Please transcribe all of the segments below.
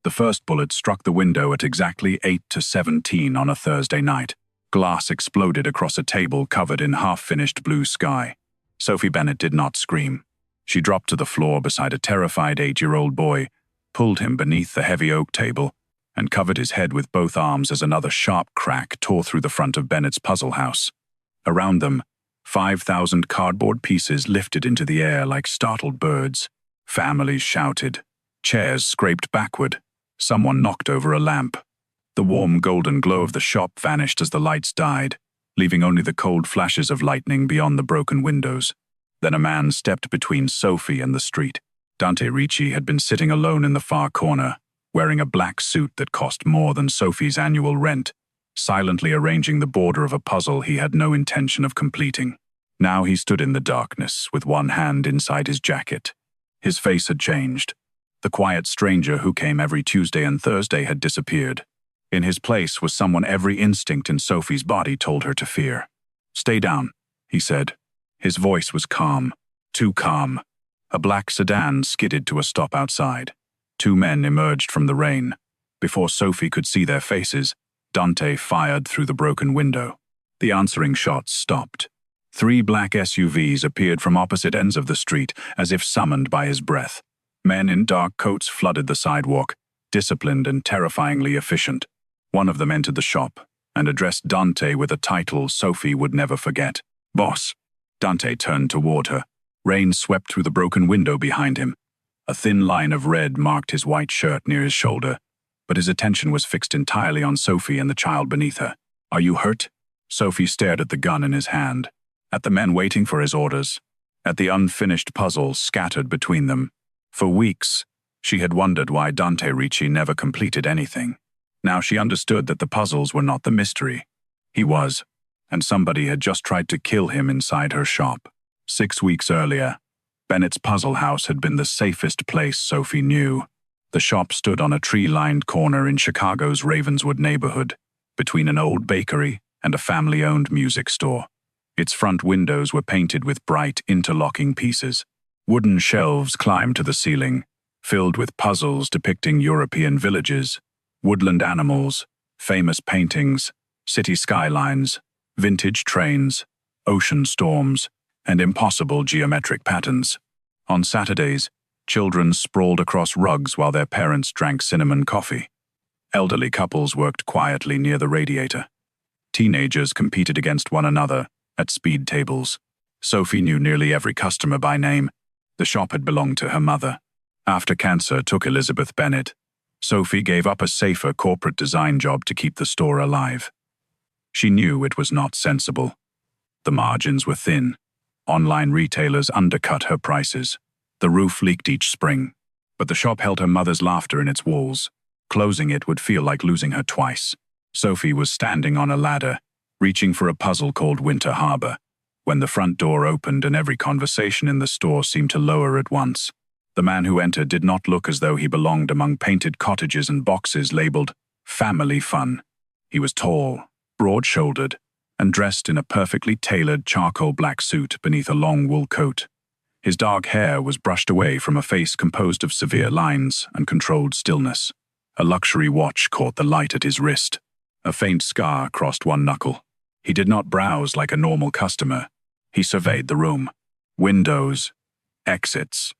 The first bullet struck the window at exactly 8:17 on a Thursday night. Glass exploded across a table covered in half-finished blue sky. Sophie Bennett did not scream. She dropped to the floor beside a terrified 8-year-old boy, pulled him beneath the heavy oak table, and covered his head with both arms as another sharp crack tore through the front of Bennett's puzzle house. Around them, 5,000 cardboard pieces lifted into the air like startled birds. Families shouted. Chairs scraped backward. Someone knocked over a lamp. The warm golden glow of the shop vanished as the lights died, leaving only the cold flashes of lightning beyond the broken windows. Then a man stepped between Sophie and the street. Dante Ricci had been sitting alone in the far corner, wearing a black suit that cost more than Sophie's annual rent, silently arranging the border of a puzzle he had no intention of completing. Now he stood in the darkness, with one hand inside his jacket. His face had changed. The quiet stranger who came every Tuesday and Thursday had disappeared. In his place was someone every instinct in Sophie's body told her to fear. "Stay down," he said. His voice was calm, too calm. A black sedan skidded to a stop outside. 2 men emerged from the rain. Before Sophie could see their faces, Dante fired through the broken window. The answering shots stopped. 3 black SUVs appeared from opposite ends of the street, as if summoned by his breath. Men in dark coats flooded the sidewalk, disciplined and terrifyingly efficient. One of them entered the shop and addressed Dante with a title Sophie would never forget. "Boss." Dante turned toward her. Rain swept through the broken window behind him. A thin line of red marked his white shirt near his shoulder, but his attention was fixed entirely on Sophie and the child beneath her. "Are you hurt?" Sophie stared at the gun in his hand, at the men waiting for his orders, at the unfinished puzzle scattered between them. For weeks, she had wondered why Dante Ricci never completed anything. Now she understood that the puzzles were not the mystery. He was, and somebody had just tried to kill him inside her shop. 6 weeks earlier, Bennett's puzzle house had been the safest place Sophie knew. The shop stood on a tree-lined corner in Chicago's Ravenswood neighborhood, between an old bakery and a family-owned music store. Its front windows were painted with bright, interlocking pieces. Wooden shelves climbed to the ceiling, filled with puzzles depicting European villages, woodland animals, famous paintings, city skylines, vintage trains, ocean storms, and impossible geometric patterns. On Saturdays, children sprawled across rugs while their parents drank cinnamon coffee. Elderly couples worked quietly near the radiator. Teenagers competed against one another at speed tables. Sophie knew nearly every customer by name. The shop had belonged to her mother. After cancer took Elizabeth Bennett, Sophie gave up a safer corporate design job to keep the store alive. She knew it was not sensible. The margins were thin. Online retailers undercut her prices. The roof leaked each spring. But the shop held her mother's laughter in its walls. Closing it would feel like losing her twice. Sophie was standing on a ladder, reaching for a puzzle called Winter Harbor, when the front door opened and every conversation in the store seemed to lower at once. The man who entered did not look as though he belonged among painted cottages and boxes labeled "Family Fun." He was tall, broad-shouldered, and dressed in a perfectly tailored charcoal black suit beneath a long wool coat. His dark hair was brushed away from a face composed of severe lines and controlled stillness. A luxury watch caught the light at his wrist. A faint scar crossed one knuckle. He did not browse like a normal customer. He surveyed the room. Windows, exits,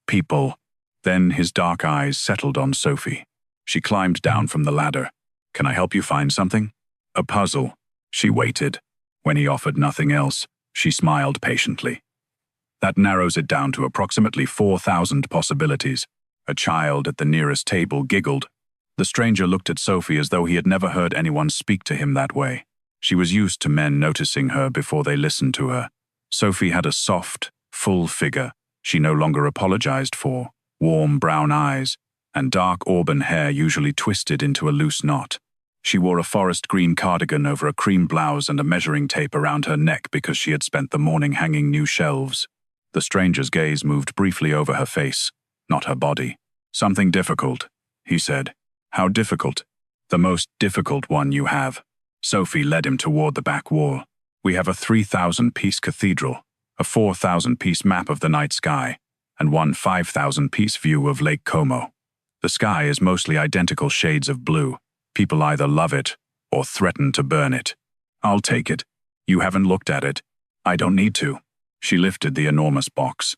people. Then his dark eyes settled on Sophie. She climbed down from the ladder. "Can I help you find something?" "A puzzle." She waited. When he offered nothing else, she smiled patiently. "That narrows it down to approximately 4,000 possibilities." A child at the nearest table giggled. The stranger looked at Sophie as though he had never heard anyone speak to him that way. She was used to men noticing her before they listened to her. Sophie had a soft, full figure she no longer apologized for, warm brown eyes, and dark auburn hair usually twisted into a loose knot. She wore a forest green cardigan over a cream blouse and a measuring tape around her neck because she had spent the morning hanging new shelves. The stranger's gaze moved briefly over her face, not her body. "Something difficult," he said. "How difficult?" "The most difficult one you have." Sophie led him toward the back wall. "We have a 3,000-piece cathedral, a 4,000-piece map of the night sky, and one 5,000-piece view of Lake Como." The sky is mostly identical shades of blue. People either love it or threaten to burn it. I'll take it. You haven't looked at it. I don't need to. She lifted the enormous box.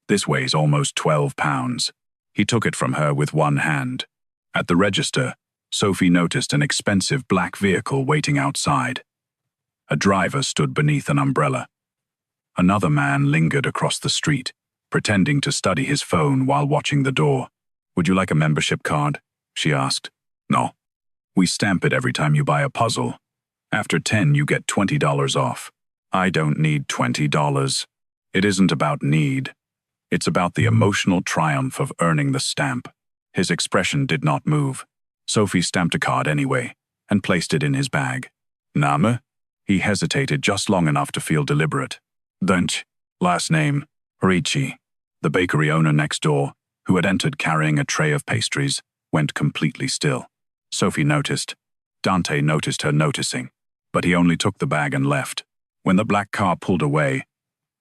This weighs almost 12 pounds. He took it from her with one hand. At the register, Sophie noticed an expensive black vehicle waiting outside. A driver stood beneath an umbrella. Another man lingered across the street, pretending to study his phone while watching the door. Would you like a membership card? She asked. No. We stamp it every time you buy a puzzle. After 10, you get $20 off. I don't need $20. It isn't about need. It's about the emotional triumph of earning the stamp. His expression did not move. Sophie stamped a card anyway and placed it in his bag. Name? He hesitated just long enough to feel deliberate. Dante. Last name, Ricci. The bakery owner next door, who had entered carrying a tray of pastries, went completely still. Sophie noticed. Dante noticed her noticing, but he only took the bag and left. When the black car pulled away,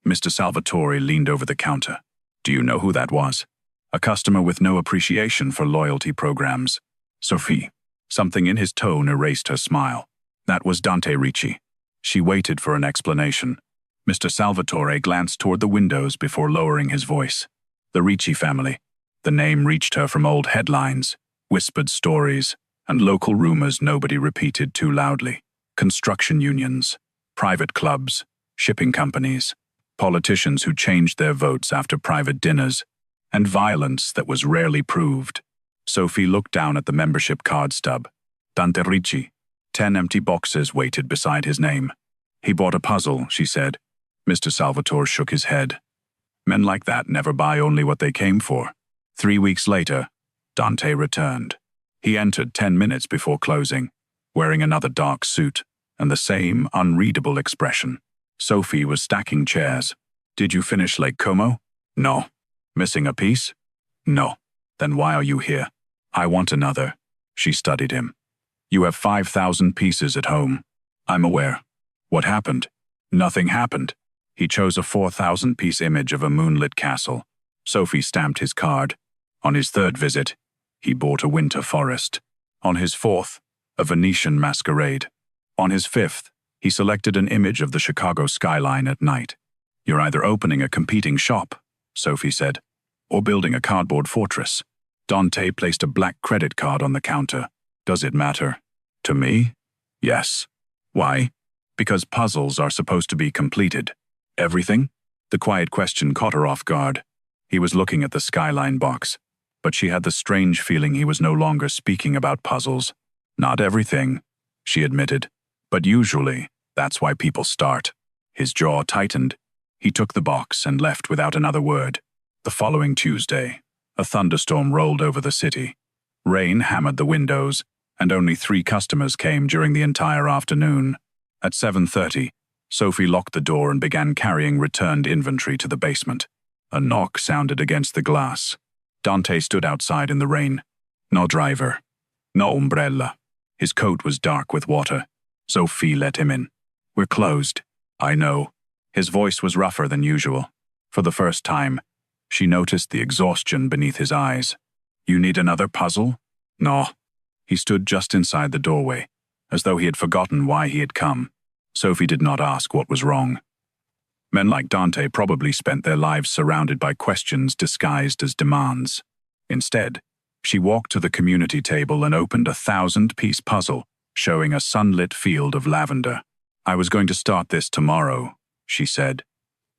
Mr. Salvatore leaned over the counter. Do you know who that was? A customer with no appreciation for loyalty programs. Sophie. Something in his tone erased her smile. That was Dante Ricci. She waited for an explanation. Mr. Salvatore glanced toward the windows before lowering his voice. The Ricci family. The name reached her from old headlines, whispered stories, and local rumors nobody repeated too loudly. Construction unions, private clubs, shipping companies, politicians who changed their votes after private dinners, and violence that was rarely proved. Sophie looked down at the membership card stub. Dante Ricci. 10 empty boxes waited beside his name. He bought a puzzle, she said. Mr. Salvatore shook his head. Men like that never buy only what they came for. 3 weeks later, Dante returned. He entered 10 minutes before closing, wearing another dark suit and the same unreadable expression. Sophie was stacking chairs. Did you finish Lake Como? No. Missing a piece? No. Then why are you here? I want another. She studied him. You have 5,000 pieces at home. I'm aware. What happened? Nothing happened. He chose a 4,000-piece image of a moonlit castle. Sophie stamped his card. On his third visit, he bought a winter forest. On his fourth, a Venetian masquerade. On his fifth, he selected an image of the Chicago skyline at night. You're either opening a competing shop, Sophie said, or building a cardboard fortress. Dante placed a black credit card on the counter. Does it matter? To me? Yes. Why? Because puzzles are supposed to be completed. Everything? The quiet question caught her off guard. He was looking at the skyline box, but she had the strange feeling he was no longer speaking about puzzles. Not everything, she admitted, but usually that's why people start. His jaw tightened. He took the box and left without another word. The following Tuesday, a thunderstorm rolled over the city. Rain hammered the windows, and only 3 customers came during the entire afternoon. At 7:30, Sophie locked the door and began carrying returned inventory to the basement. A knock sounded against the glass. Dante stood outside in the rain. No driver. No umbrella. His coat was dark with water. Sophie let him in. We're closed. I know. His voice was rougher than usual. For the first time, she noticed the exhaustion beneath his eyes. You need another puzzle? No. He stood just inside the doorway, as though he had forgotten why he had come. Sophie did not ask what was wrong. Men like Dante probably spent their lives surrounded by questions disguised as demands. Instead, she walked to the community table and opened a 1,000-piece puzzle, showing a sunlit field of lavender. I was going to start this tomorrow, she said.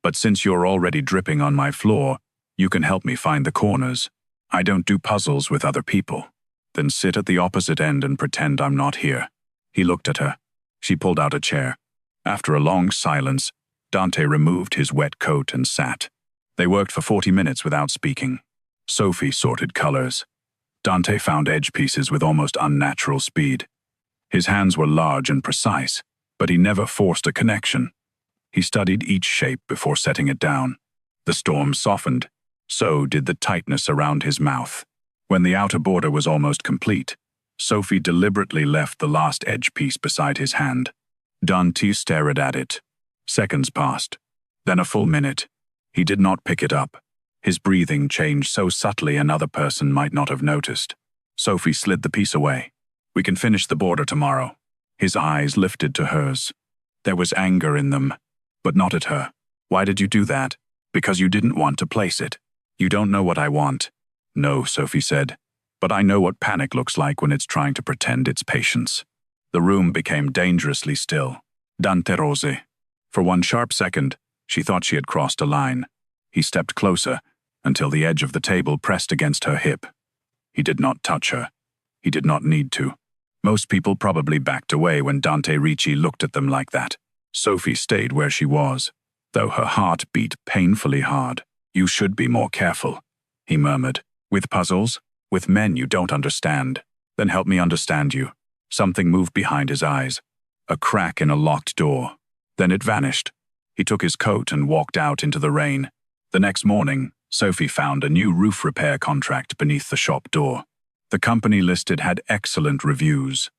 But since you're already dripping on my floor, you can help me find the corners. I don't do puzzles with other people. Then sit at the opposite end and pretend I'm not here. He looked at her. She pulled out a chair. After a long silence, Dante removed his wet coat and sat. They worked for 40 minutes without speaking. Sophie sorted colors. Dante found edge pieces with almost unnatural speed. His hands were large and precise, but he never forced a connection. He studied each shape before setting it down. The storm softened. So did the tightness around his mouth. When the outer border was almost complete, Sophie deliberately left the last edge piece beside his hand. Dante stared at it. Seconds passed. Then a full minute. He did not pick it up. His breathing changed so subtly another person might not have noticed. Sophie slid the piece away. "We can finish the border tomorrow." His eyes lifted to hers. There was anger in them, but not at her. "Why did you do that?" "Because you didn't want to place it. You don't know what I want." "No," Sophie said, "but I know what panic looks like when it's trying to pretend it's patience." The room became dangerously still. Dante Ricci. For one sharp second, she thought she had crossed a line. He stepped closer, until the edge of the table pressed against her hip. He did not touch her. He did not need to. Most people probably backed away when Dante Ricci looked at them like that. Sophie stayed where she was, though her heart beat painfully hard. "You should be more careful," he murmured. "With puzzles? With men you don't understand. Then help me understand you." Something moved behind his eyes. A crack in a locked door. Then it vanished. He took his coat and walked out into the rain. The next morning, Sophie found a new roof repair contract beneath the shop door. The company listed had excellent reviews.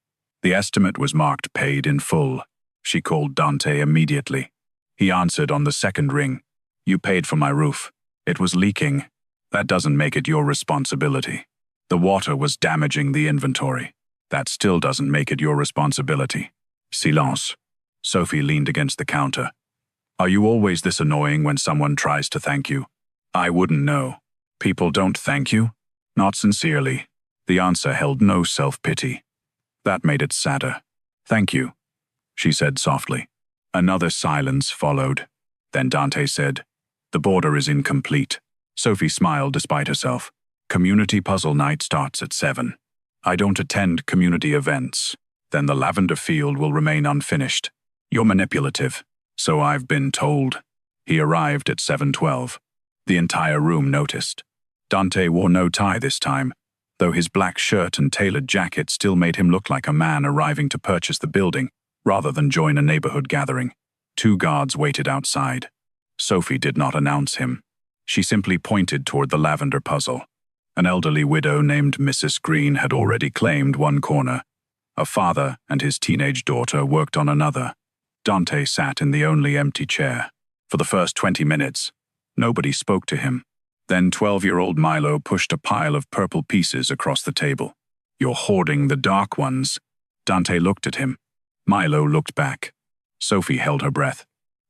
The estimate was marked paid in full. She called Dante immediately. He answered on the second ring. "You paid for my roof. It was leaking. That doesn't make it your responsibility. The water was damaging the inventory. That still doesn't make it your responsibility." Silence. Sophie leaned against the counter. "Are you always this annoying when someone tries to thank you?" "I wouldn't know. People don't thank you? Not sincerely." The answer held no self-pity. That made it sadder. "Thank you," she said softly. Another silence followed. Then Dante said, "The border is incomplete." Sophie smiled despite herself. "Community puzzle night starts at 7. I don't attend community events. Then the lavender field will remain unfinished." "You're manipulative." "So I've been told." He arrived at 7:12. The entire room noticed. Dante wore no tie this time, though his black shirt and tailored jacket still made him look like a man arriving to purchase the building, rather than join a neighborhood gathering. 2 guards waited outside. Sophie did not announce him. She simply pointed toward the lavender puzzle. An elderly widow named Mrs. Green had already claimed one corner. A father and his teenage daughter worked on another. Dante sat in the only empty chair. For the first 20 minutes, nobody spoke to him. Then 12-year-old Milo pushed a pile of purple pieces across the table. "You're hoarding the dark ones." Dante looked at him. Milo looked back. Sophie held her breath.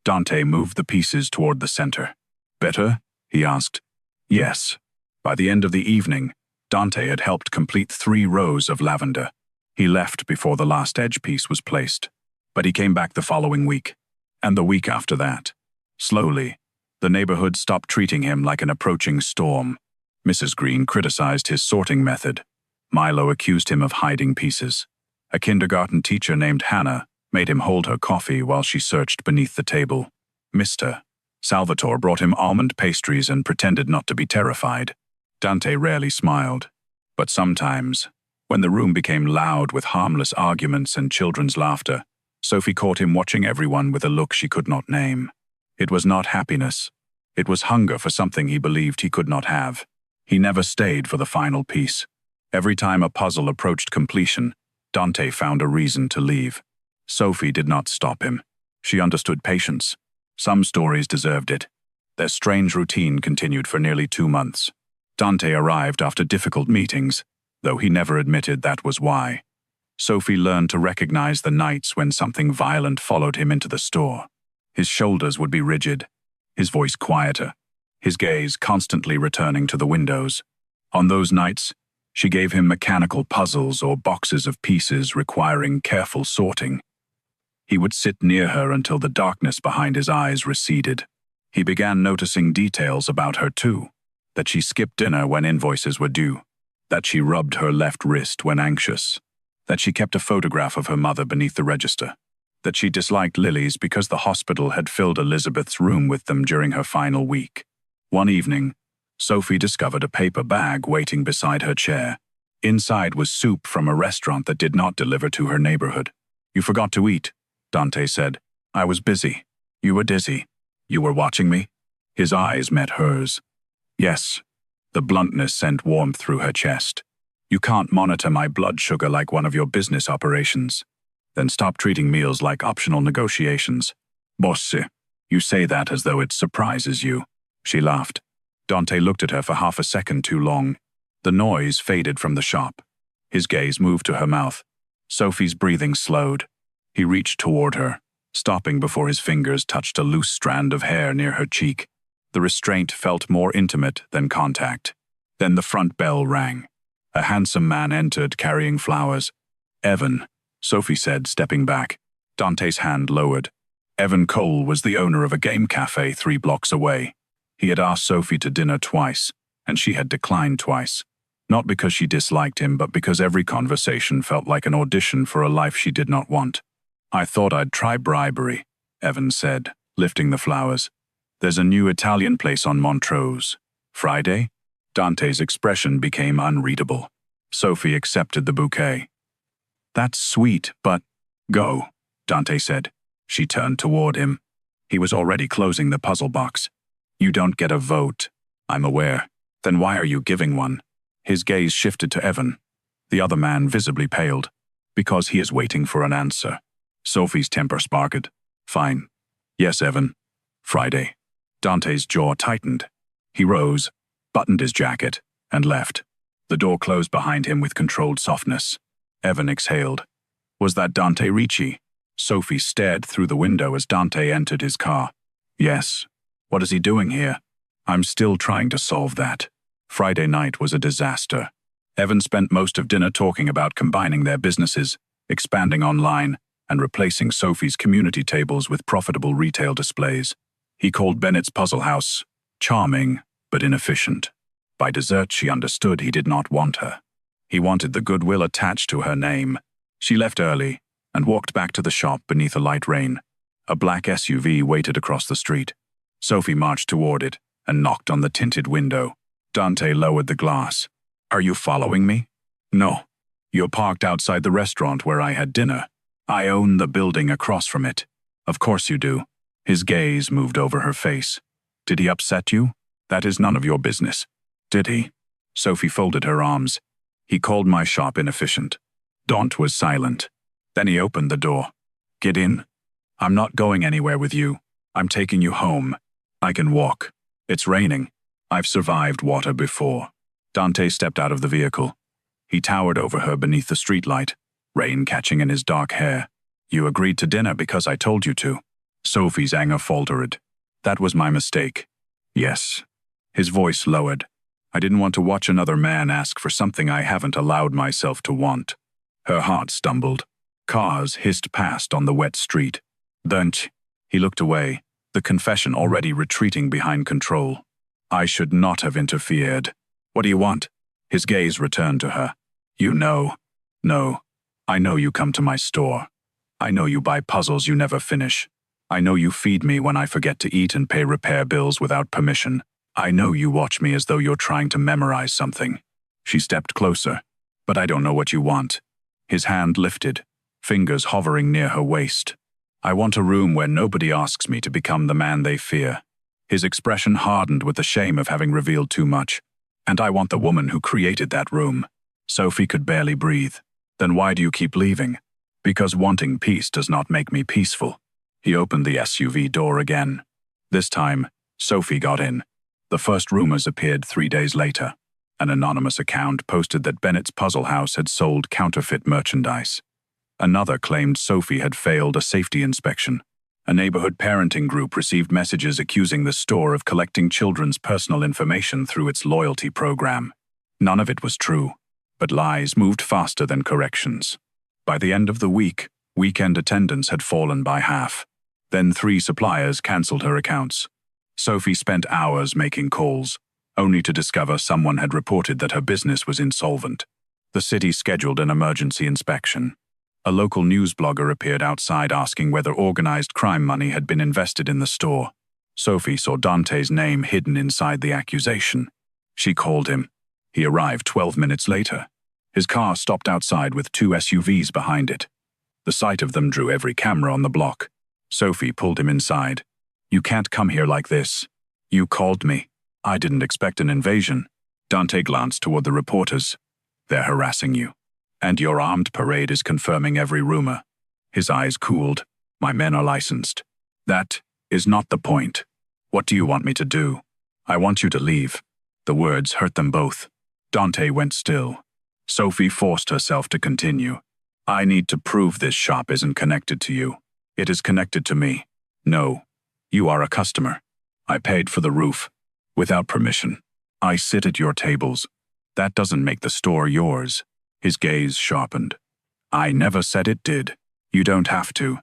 Dante moved the pieces toward the center. "Better?" he asked. "Yes." By the end of the evening, Dante had helped complete 3 rows of lavender. He left before the last edge piece was placed, but he came back the following week, and the week after that. Slowly, the neighborhood stopped treating him like an approaching storm. Mrs. Green criticized his sorting method. Milo accused him of hiding pieces. A kindergarten teacher named Hannah made him hold her coffee while she searched beneath the table. Mr. Salvatore brought him almond pastries and pretended not to be terrified. Dante rarely smiled, but sometimes, when the room became loud with harmless arguments and children's laughter, Sophie caught him watching everyone with a look she could not name. It was not happiness. It was hunger for something he believed he could not have. He never stayed for the final piece. Every time a puzzle approached completion, Dante found a reason to leave. Sophie did not stop him. She understood patience. Some stories deserved it. Their strange routine continued for nearly 2 months. Dante arrived after difficult meetings, though he never admitted that was why. Sophie learned to recognize the nights when something violent followed him into the store. His shoulders would be rigid, his voice quieter, his gaze constantly returning to the windows. On those nights, she gave him mechanical puzzles or boxes of pieces requiring careful sorting. He would sit near her until the darkness behind his eyes receded. He began noticing details about her too, that she skipped dinner when invoices were due, that she rubbed her left wrist when anxious, that she kept a photograph of her mother beneath the register, that she disliked lilies because the hospital had filled Elizabeth's room with them during her final week. One evening, Sophie discovered a paper bag waiting beside her chair. Inside was soup from a restaurant that did not deliver to her neighborhood. "You forgot to eat," Dante said. "I was busy." "You were dizzy. You were watching me?" His eyes met hers. "Yes." The bluntness sent warmth through her chest. "You can't monitor my blood sugar like one of your business operations. Then stop treating meals like optional negotiations." "Bosse, you say that as though it surprises you." She laughed. Dante looked at her for half a second too long. The noise faded from the shop. His gaze moved to her mouth. Sophie's breathing slowed. He reached toward her, stopping before his fingers touched a loose strand of hair near her cheek. The restraint felt more intimate than contact. Then the front bell rang. A handsome man entered carrying flowers. "Evan," Sophie said, stepping back. Dante's hand lowered. Evan Cole was the owner of a game cafe 3 blocks away. He had asked Sophie to dinner twice, and she had declined twice. Not because she disliked him, but because every conversation felt like an audition for a life she did not want. "I thought I'd try bribery," Evan said, lifting the flowers. "There's a new Italian place on Montrose. Friday?" Dante's expression became unreadable. Sophie accepted the bouquet. "That's sweet, but—" "Go," Dante said. She turned toward him. He was already closing the puzzle box. "You don't get a vote." "I'm aware. Then why are you giving one?" His gaze shifted to Evan. The other man visibly paled. "Because he is waiting for an answer." Sophie's temper sparkled. "Fine. Yes, Evan. Friday." Dante's jaw tightened. He rose, buttoned his jacket, and left. The door closed behind him with controlled softness. Evan exhaled. Was that Dante Ricci? Sophie stared through the window as Dante entered his car. "Yes. What is he doing here?" "I'm still trying to solve that." Friday night was a disaster. Evan spent most of dinner talking about combining their businesses, expanding online, and replacing Sophie's community tables with profitable retail displays. He called Bennett's puzzle house charming, but inefficient. By dessert, she understood he did not want her. He wanted the goodwill attached to her name. She left early and walked back to the shop beneath a light rain. A black SUV waited across the street. Sophie marched toward it and knocked on the tinted window. Dante lowered the glass. "Are you following me?" "No. You're parked outside the restaurant where I had dinner. I own the building across from it." "Of course you do." His gaze moved over her face. "Did he upset you?" "That is none of your business." "Did he?" Sophie folded her arms. "He called my shop inefficient." Dante was silent. Then he opened the door. "Get in." "I'm not going anywhere with you. I'm taking you home. I can walk. It's raining. I've survived water before." Dante stepped out of the vehicle. He towered over her beneath the streetlight, rain catching in his dark hair. "You agreed to dinner because I told you to." Sophie's anger faltered. "That was my mistake." "Yes." His voice lowered. "I didn't want to watch another man ask for something I haven't allowed myself to want." Her heart stumbled. Cars hissed past on the wet street. "Don't." He looked away, the confession already retreating behind control. "I should not have interfered." "What do you want?" His gaze returned to her. "You know." "No. I know you come to my store. I know you buy puzzles you never finish. I know you feed me when I forget to eat and pay repair bills without permission. I know you watch me as though you're trying to memorize something." She stepped closer. "But I don't know what you want." His hand lifted, fingers hovering near her waist. "I want a room where nobody asks me to become the man they fear." His expression hardened with the shame of having revealed too much. "And I want the woman who created that room." Sophie could barely breathe. "Then why do you keep leaving?" "Because wanting peace does not make me peaceful." He opened the SUV door again. This time, Sophie got in. The first rumors appeared 3 days later. An anonymous account posted that Bennett's puzzle house had sold counterfeit merchandise. Another claimed Sophie had failed a safety inspection. A neighborhood parenting group received messages accusing the store of collecting children's personal information through its loyalty program. None of it was true, but lies moved faster than corrections. By the end of the week, weekend attendance had fallen by half. Then 3 suppliers canceled her accounts. Sophie spent hours making calls, only to discover someone had reported that her business was insolvent. The city scheduled an emergency inspection. A local news blogger appeared outside asking whether organized crime money had been invested in the store. Sophie saw Dante's name hidden inside the accusation. She called him. He arrived 12 minutes later. His car stopped outside with 2 SUVs behind it. The sight of them drew every camera on the block. Sophie pulled him inside. "You can't come here like this. You called me. I didn't expect an invasion." Dante glanced toward the reporters. "They're harassing you. And your armed parade is confirming every rumor." His eyes cooled. "My men are licensed." "That is not the point. What do you want me to do?" I want you to leave. The words hurt them both. Dante went still. Sophie forced herself to continue. I need to prove this shop isn't connected to you. It is connected to me. No, you are a customer. I paid for the roof. Without permission. I sit at your tables. That doesn't make the store yours. His gaze sharpened. I never said it did. You don't have to.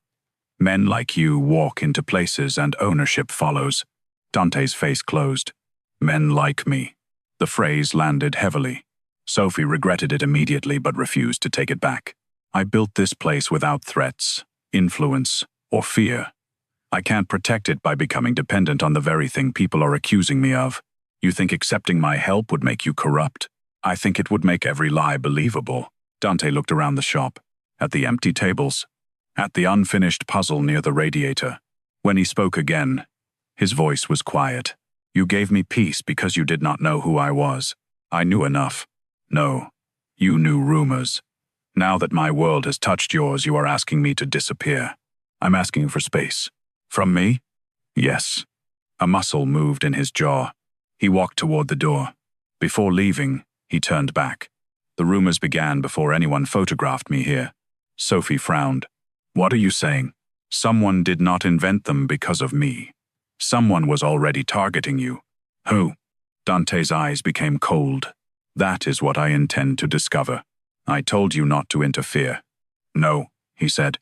Men like you walk into places and ownership follows. Dante's face closed. Men like me. The phrase landed heavily. Sophie regretted it immediately but refused to take it back. I built this place without threats, influence, or fear. I can't protect it by becoming dependent on the very thing people are accusing me of. You think accepting my help would make you corrupt? I think it would make every lie believable. Dante looked around the shop, at the empty tables, at the unfinished puzzle near the radiator. When he spoke again, his voice was quiet. You gave me peace because you did not know who I was. I knew enough. No, you knew rumors. Now that my world has touched yours, you are asking me to disappear. I'm asking for space. From me? Yes. A muscle moved in his jaw. He walked toward the door. Before leaving, he turned back. The rumors began before anyone photographed me here. Sophie frowned. What are you saying? Someone did not invent them because of me. Someone was already targeting you. Who? Dante's eyes became cold. That is what I intend to discover. I told you not to interfere. No, he said.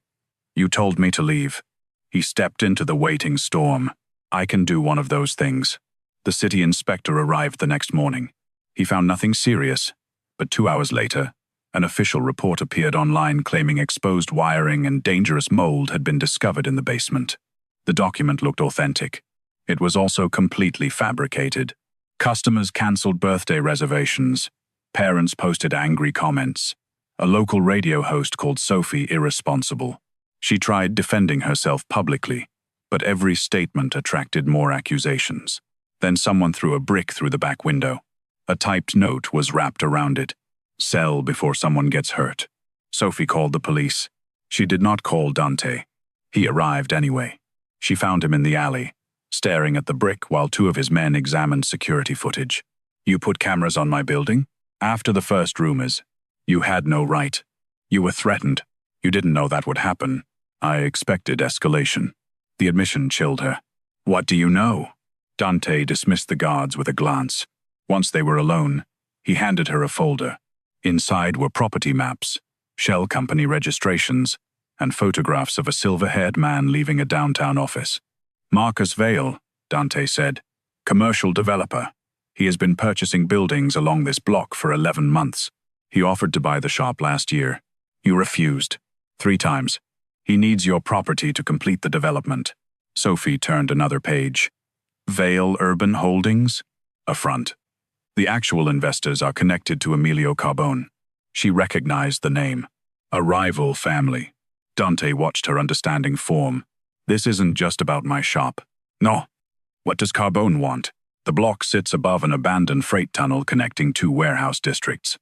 You told me to leave. He stepped into the waiting storm. I can do one of those things. The city inspector arrived the next morning. He found nothing serious, but 2 hours later, an official report appeared online claiming exposed wiring and dangerous mold had been discovered in the basement. The document looked authentic. It was also completely fabricated. Customers canceled birthday reservations. Parents posted angry comments. A local radio host called Sophie irresponsible. She tried defending herself publicly, but every statement attracted more accusations. Then someone threw a brick through the back window. A typed note was wrapped around it. Sell before someone gets hurt. Sophie called the police. She did not call Dante. He arrived anyway. She found him in the alley, staring at the brick while 2 of his men examined security footage. You put cameras on my building? After the first rumors. You had no right. You were threatened. You didn't know that would happen. I expected escalation. The admission chilled her. What do you know? Dante dismissed the guards with a glance. Once they were alone, he handed her a folder. Inside were property maps, shell company registrations, and photographs of a silver-haired man leaving a downtown office. Marcus Vale, Dante said. Commercial developer. He has been purchasing buildings along this block for 11 months. He offered to buy the shop last year. You refused. 3 times. He needs your property to complete the development. Sophie turned another page. Vale Urban Holdings? Affront. The actual investors are connected to Emilio Carbone. She recognized the name. A rival family. Dante watched her understanding form. This isn't just about my shop. No. What does Carbone want? The block sits above an abandoned freight tunnel connecting 2 warehouse districts.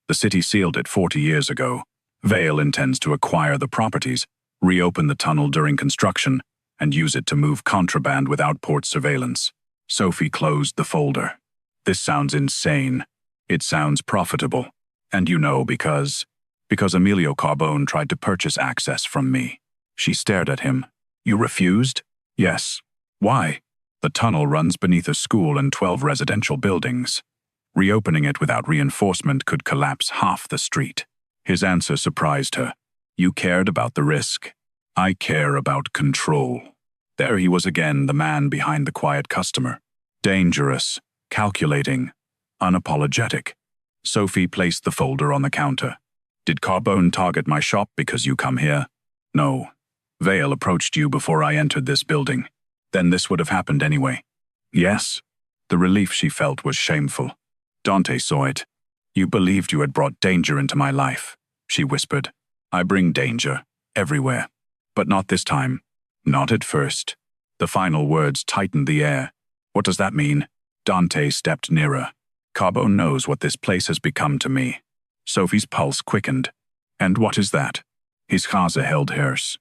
The city sealed it 40 years ago. Vale intends to acquire the properties, reopen the tunnel during construction, and use it to move contraband without port surveillance. Sophie closed the folder. This sounds insane. It sounds profitable. And you know because Emilio Carbone tried to purchase access from me. She stared at him. You refused? Yes. Why? The tunnel runs beneath a school and 12 residential buildings. Reopening it without reinforcement could collapse half the street. His answer surprised her. You cared about the risk. I care about control. There he was again, the man behind the quiet customer. Dangerous, calculating, unapologetic. Sophie placed the folder on the counter. Did Carbone target my shop because you come here? No. Vale approached you before I entered this building. Then this would have happened anyway. Yes. The relief she felt was shameful. Dante saw it. You believed you had brought danger into my life, she whispered. I bring danger, everywhere. But not this time. Not at first. The final words tightened the air. What does that mean? Dante stepped nearer. Carbone knows what this place has become to me. Sophie's pulse quickened. And what is that? His Chaza held hers.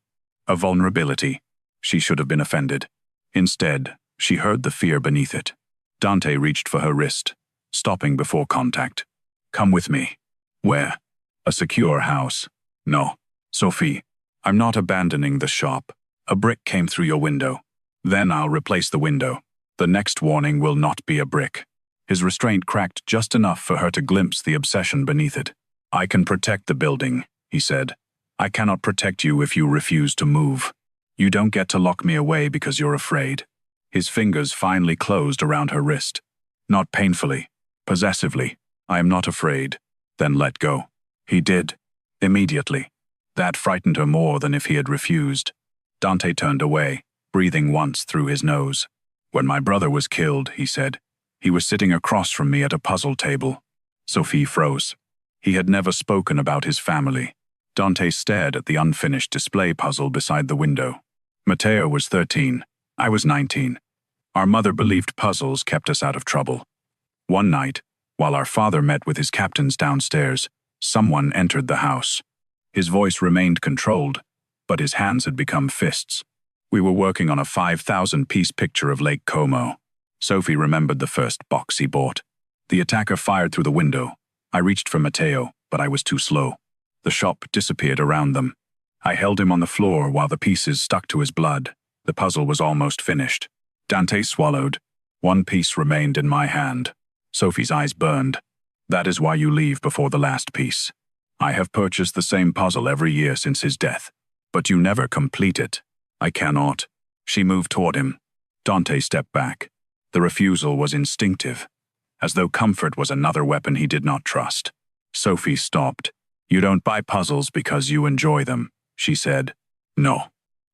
A vulnerability. She should have been offended. Instead, she heard the fear beneath it. Dante reached for her wrist, stopping before contact. Come with me. Where? A secure house. No. Sophie, I'm not abandoning the shop. A brick came through your window. Then I'll replace the window. The next warning will not be a brick. His restraint cracked just enough for her to glimpse the obsession beneath it. I can protect the building, he said. I cannot protect you if you refuse to move. You don't get to lock me away because you're afraid. His fingers finally closed around her wrist. Not painfully, possessively. I am not afraid. Then let go. He did. Immediately. That frightened her more than if he had refused. Dante turned away, breathing once through his nose. When my brother was killed, he said, he was sitting across from me at a puzzle table. Sophie froze. He had never spoken about his family. Dante stared at the unfinished display puzzle beside the window. Matteo was 13. I was 19. Our mother believed puzzles kept us out of trouble. One night, while our father met with his captains downstairs, someone entered the house. His voice remained controlled, but his hands had become fists. We were working on a 5,000-piece picture of Lake Como. Sophie remembered the first box he bought. The attacker fired through the window. I reached for Matteo, but I was too slow. The shop disappeared around them. I held him on the floor while the pieces stuck to his blood. The puzzle was almost finished. Dante swallowed. One piece remained in my hand. Sophie's eyes burned. That is why you leave before the last piece. I have purchased the same puzzle every year since his death, but you never complete it. I cannot. She moved toward him. Dante stepped back. The refusal was instinctive, as though comfort was another weapon he did not trust. Sophie stopped. You don't buy puzzles because you enjoy them, she said. No.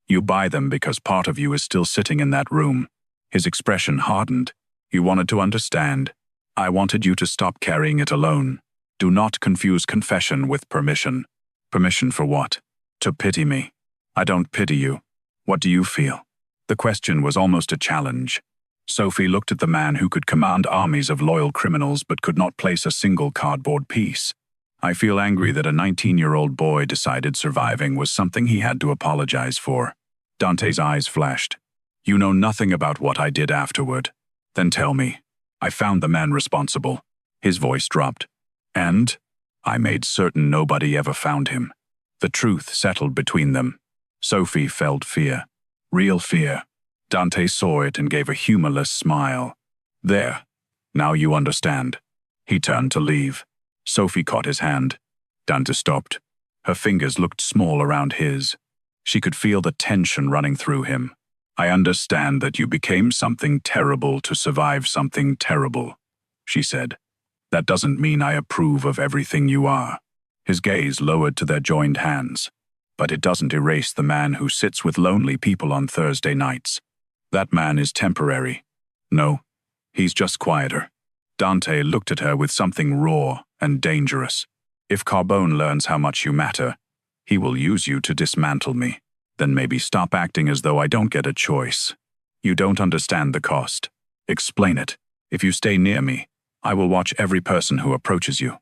You buy them because part of you is still sitting in that room. His expression hardened. You wanted to understand. I wanted you to stop carrying it alone. Do not confuse confession with permission. Permission for what? To pity me. I don't pity you. What do you feel? The question was almost a challenge. Sophie looked at the man who could command armies of loyal criminals but could not place a single cardboard piece. I feel angry that a 19-year-old boy decided surviving was something he had to apologize for. Dante's eyes flashed. You know nothing about what I did afterward. Then tell me. I found the man responsible. His voice dropped. And I made certain nobody ever found him. The truth settled between them. Sophie felt fear. Real fear. Dante saw it and gave a humorless smile. There. Now you understand. He turned to leave. Sophie caught his hand. Dante stopped. Her fingers looked small around his. She could feel the tension running through him. I understand that you became something terrible to survive something terrible, she said. That doesn't mean I approve of everything you are. His gaze lowered to their joined hands. But it doesn't erase the man who sits with lonely people on Thursday nights. That man is temporary. No, he's just quieter. Dante looked at her with something raw and dangerous. If Carbone learns how much you matter, he will use you to dismantle me. Then maybe stop acting as though I don't get a choice. You don't understand the cost. Explain it. If you stay near me, I will watch every person who approaches you.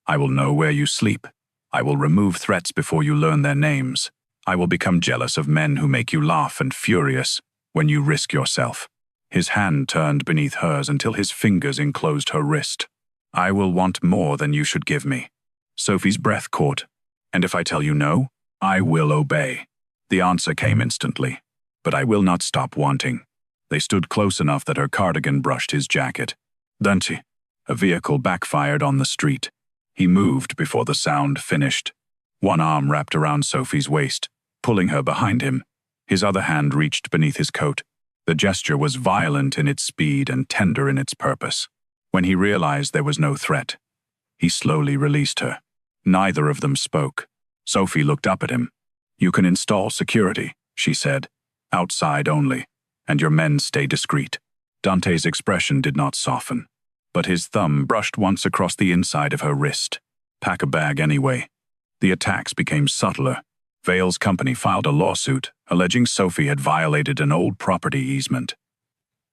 I will know where you sleep. I will remove threats before you learn their names. I will become jealous of men who make you laugh and furious when you risk yourself. His hand turned beneath hers until his fingers enclosed her wrist. I will want more than you should give me. Sophie's breath caught. And if I tell you no, I will obey. The answer came instantly. But I will not stop wanting. They stood close enough that her cardigan brushed his jacket. Dante. A vehicle backfired on the street. He moved before the sound finished. One arm wrapped around Sophie's waist, pulling her behind him. His other hand reached beneath his coat. The gesture was violent in its speed and tender in its purpose. When he realized there was no threat, he slowly released her. Neither of them spoke. Sophie looked up at him. You can install security, she said. Outside only, and your men stay discreet. Dante's expression did not soften, but his thumb brushed once across the inside of her wrist. Pack a bag anyway. The attacks became subtler. Vale's company filed a lawsuit, alleging Sophie had violated an old property easement.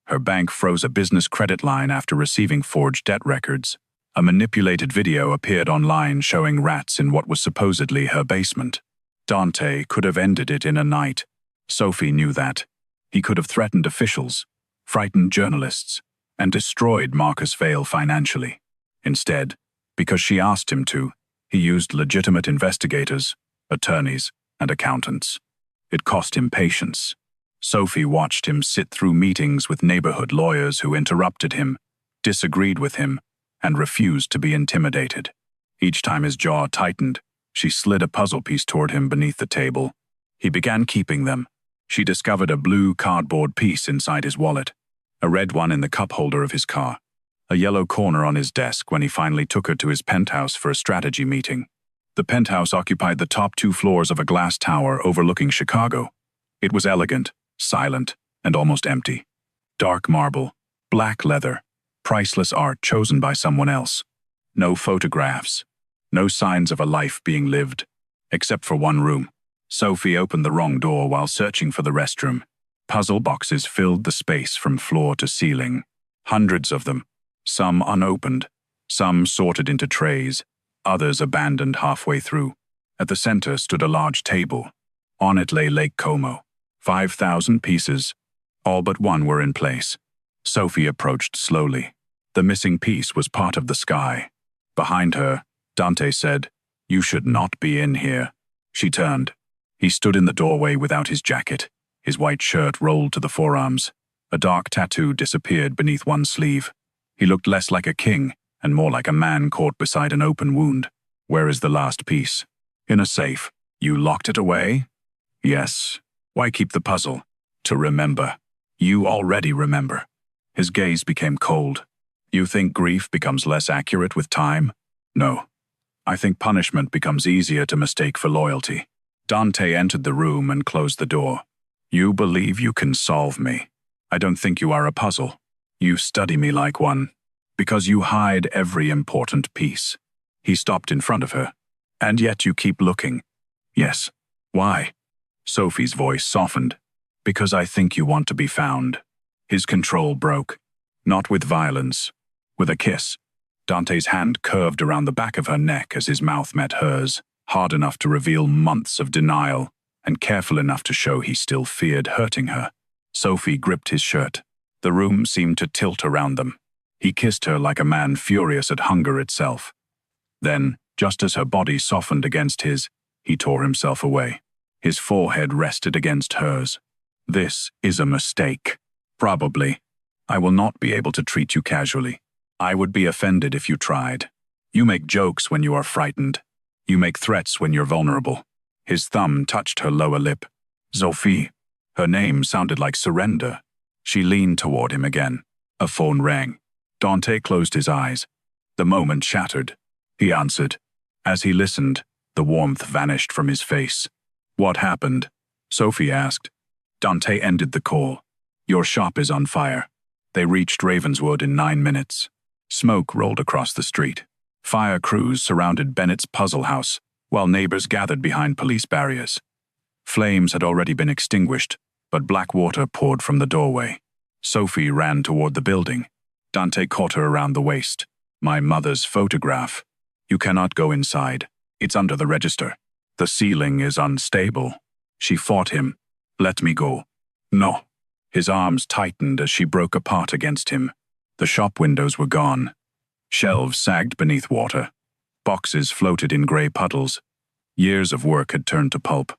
Her bank froze a business credit line after receiving forged debt records. A manipulated video appeared online showing rats in what was supposedly her basement. Dante could have ended it in a night. Sophie knew that. He could have threatened officials, frightened journalists, and destroyed Marcus Vale financially. Instead, because she asked him to, he used legitimate investigators, attorneys, and accountants. It cost him patience. Sophie watched him sit through meetings with neighborhood lawyers who interrupted him, disagreed with him, and refused to be intimidated. Each time his jaw tightened, she slid a puzzle piece toward him beneath the table. He began keeping them. She discovered a blue cardboard piece inside his wallet, a red one in the cup holder of his car, a yellow corner on his desk when he finally took her to his penthouse for a strategy meeting. The penthouse occupied the top 2 floors of a glass tower overlooking Chicago. It was elegant, silent, and almost empty. Dark marble, black leather, priceless art chosen by someone else. No photographs, no signs of a life being lived, except for one room. Sophie opened the wrong door while searching for the restroom. Puzzle boxes filled the space from floor to ceiling. Hundreds of them, some unopened, some sorted into trays, others abandoned halfway through. At the center stood a large table. On it lay Lake Como. 5,000 pieces. All but one were in place. Sophie approached slowly. The missing piece was part of the sky. Behind her, Dante said, "You should not be in here." She turned. He stood in the doorway without his jacket. His white shirt rolled to the forearms. A dark tattoo disappeared beneath one sleeve. He looked less like a king and more like a man caught beside an open wound. "Where is the last piece?" "In a safe." "You locked it away?" "Yes." "Why keep the puzzle?" "To remember." "You already remember." His gaze became cold. "You think grief becomes less accurate with time?" "No. I think punishment becomes easier to mistake for loyalty." Dante entered the room and closed the door. "You believe you can solve me. I don't think you are a puzzle. You study me like one. Because you hide every important piece." He stopped in front of her. "And yet you keep looking." "Yes." "Why?" Sophie's voice softened. "Because I think you want to be found." His control broke. Not with violence. With a kiss. Dante's hand curved around the back of her neck as his mouth met hers, hard enough to reveal months of denial, and careful enough to show he still feared hurting her. Sophie gripped his shirt. The room seemed to tilt around them. He kissed her like a man furious at hunger itself. Then, just as her body softened against his, he tore himself away. His forehead rested against hers. "This is a mistake." "Probably. I will not be able to treat you casually. I would be offended if you tried. You make jokes when you are frightened. You make threats when you're vulnerable." His thumb touched her lower lip. "Sophie." Her name sounded like surrender. She leaned toward him again. A phone rang. Dante closed his eyes. The moment shattered. He answered. As he listened, the warmth vanished from his face. "What happened?" Sophie asked. Dante ended the call. "Your shop is on fire." They reached Ravenswood in 9 minutes. Smoke rolled across the street. Fire crews surrounded Bennett's puzzle house, while neighbors gathered behind police barriers. Flames had already been extinguished, but black water poured from the doorway. Sophie ran toward the building. Dante caught her around the waist. "My mother's photograph. You cannot go inside. It's under the register. The ceiling is unstable." She fought him. "Let me go." "No." His arms tightened as she broke apart against him. The shop windows were gone. Shelves sagged beneath water. Boxes floated in gray puddles. Years of work had turned to pulp.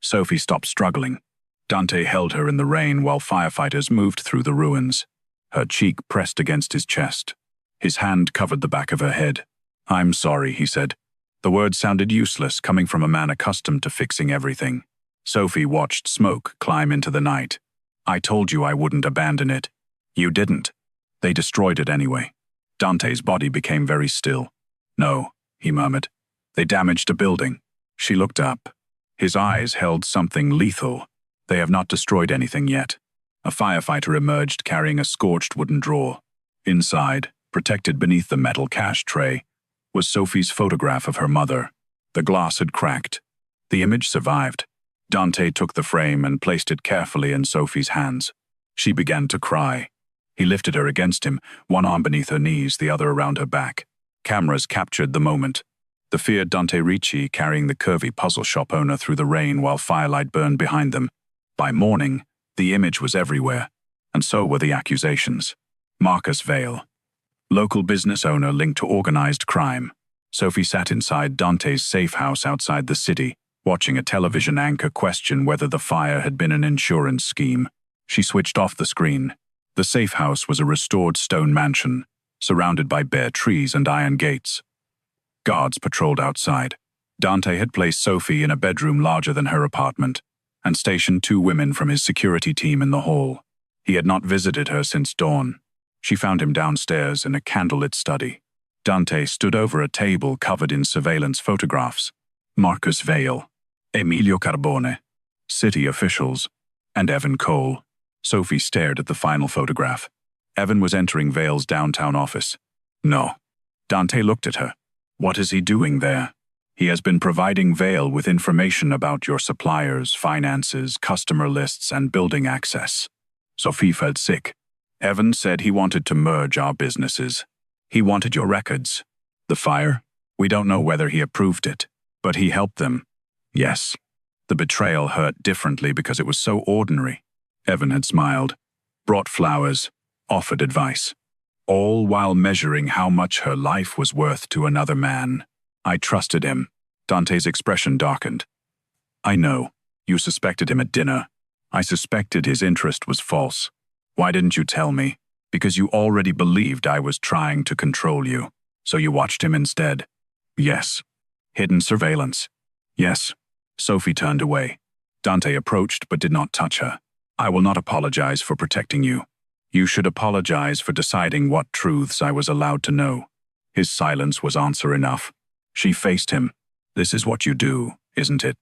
Sophie stopped struggling. Dante held her in the rain while firefighters moved through the ruins. Her cheek pressed against his chest. His hand covered the back of her head. "I'm sorry," he said. The word sounded useless, coming from a man accustomed to fixing everything. Sophie watched smoke climb into the night. "I told you I wouldn't abandon it." "You didn't." "They destroyed it anyway." Dante's body became very still. "No," he murmured. "They damaged a building." She looked up. His eyes held something lethal. "They have not destroyed anything yet." A firefighter emerged carrying a scorched wooden drawer. Inside, protected beneath the metal cash tray, was Sophie's photograph of her mother. The glass had cracked. The image survived. Dante took the frame and placed it carefully in Sophie's hands. She began to cry. He lifted her against him, one arm beneath her knees, the other around her back. Cameras captured the moment. The feared Dante Ricci carrying the Curvy puzzle shop owner through the rain while firelight burned behind them. By morning, the image was everywhere, and so were the accusations. Marcus Vale, local business owner linked to organized crime. Sophie sat inside Dante's safe house outside the city, watching a television anchor question whether the fire had been an insurance scheme. She switched off the screen. The safe house was a restored stone mansion, surrounded by bare trees and iron gates. Guards patrolled outside. Dante had placed Sophie in a bedroom larger than her apartment, and stationed 2 women from his security team in the hall. He had not visited her since dawn. She found him downstairs in a candlelit study. Dante stood over a table covered in surveillance photographs. Marcus Vale, Emilio Carbone, city officials, and Evan Cole. Sophie stared at the final photograph. Evan was entering Vale's downtown office. No. Dante looked at her. What is he doing there? He has been providing Vale with information about your suppliers, finances, customer lists, and building access. Sophie felt sick. Evan said he wanted to merge our businesses. He wanted your records. The fire? We don't know whether he approved it, but he helped them. Yes. The betrayal hurt differently because it was so ordinary. Evan had smiled, brought flowers, offered advice, all while measuring how much her life was worth to another man. I trusted him. Dante's expression darkened. I know. You suspected him at dinner. I suspected his interest was false. Why didn't you tell me? Because you already believed I was trying to control you. So you watched him instead. Yes. Hidden surveillance. Yes. Sophie turned away. Dante approached but did not touch her. I will not apologize for protecting you. You should apologize for deciding what truths I was allowed to know. His silence was answer enough. She faced him. This is what you do, isn't it?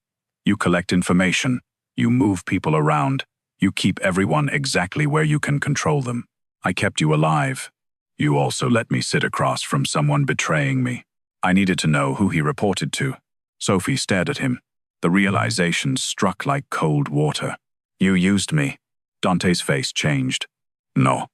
You collect information. You move people around. You keep everyone exactly where you can control them. I kept you alive. You also let me sit across from someone betraying me. I needed to know who he reported to. Sophie stared at him. The realization struck like cold water. You used me. Dante's face changed. No.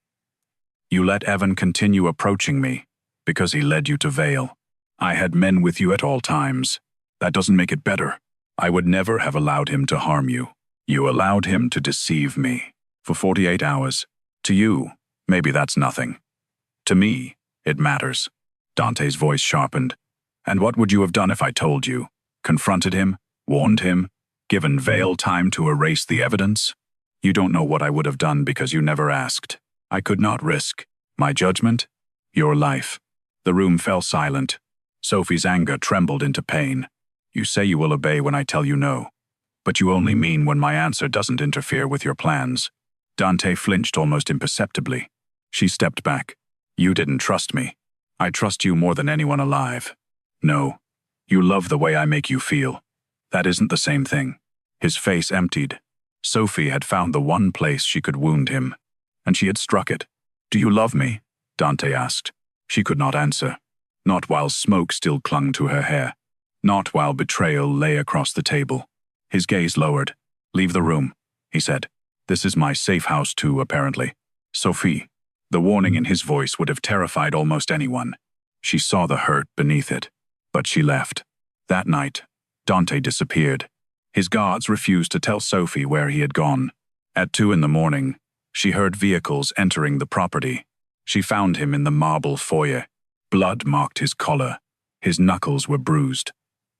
You let Evan continue approaching me because he led you to Vale. I had men with you at all times. That doesn't make it better. I would never have allowed him to harm you. You allowed him to deceive me for 48 hours. To you, maybe that's nothing. To me, it matters. Dante's voice sharpened. And what would you have done if I told you? Confronted him? Warned him? Given Vale time to erase the evidence? You don't know what I would have done because you never asked. I could not risk my judgment, your life. The room fell silent. Sophie's anger trembled into pain. You say you will obey when I tell you no, but you only mean when my answer doesn't interfere with your plans. Dante flinched almost imperceptibly. She stepped back. You didn't trust me. I trust you more than anyone alive. No, you love the way I make you feel. That isn't the same thing. His face emptied. Sophie had found the one place she could wound him, and she had struck it. Do you love me? Dante asked. She could not answer. Not while smoke still clung to her hair. Not while betrayal lay across the table. His gaze lowered. Leave the room, he said. This is my safe house too, apparently. Sophie. The warning in his voice would have terrified almost anyone. She saw the hurt beneath it, but she left. That night, Dante disappeared. His guards refused to tell Sophie where he had gone. At 2 a.m, she heard vehicles entering the property. She found him in the marble foyer. Blood marked his collar. His knuckles were bruised.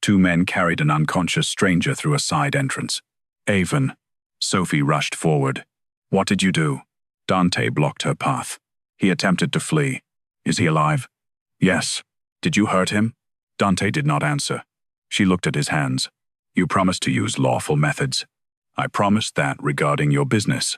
2 men carried an unconscious stranger through a side entrance. Avon. Sophie rushed forward. What did you do? Dante blocked her path. He attempted to flee. Is he alive? Yes. Did you hurt him? Dante did not answer. She looked at his hands. You promised to use lawful methods. I promised that regarding your business.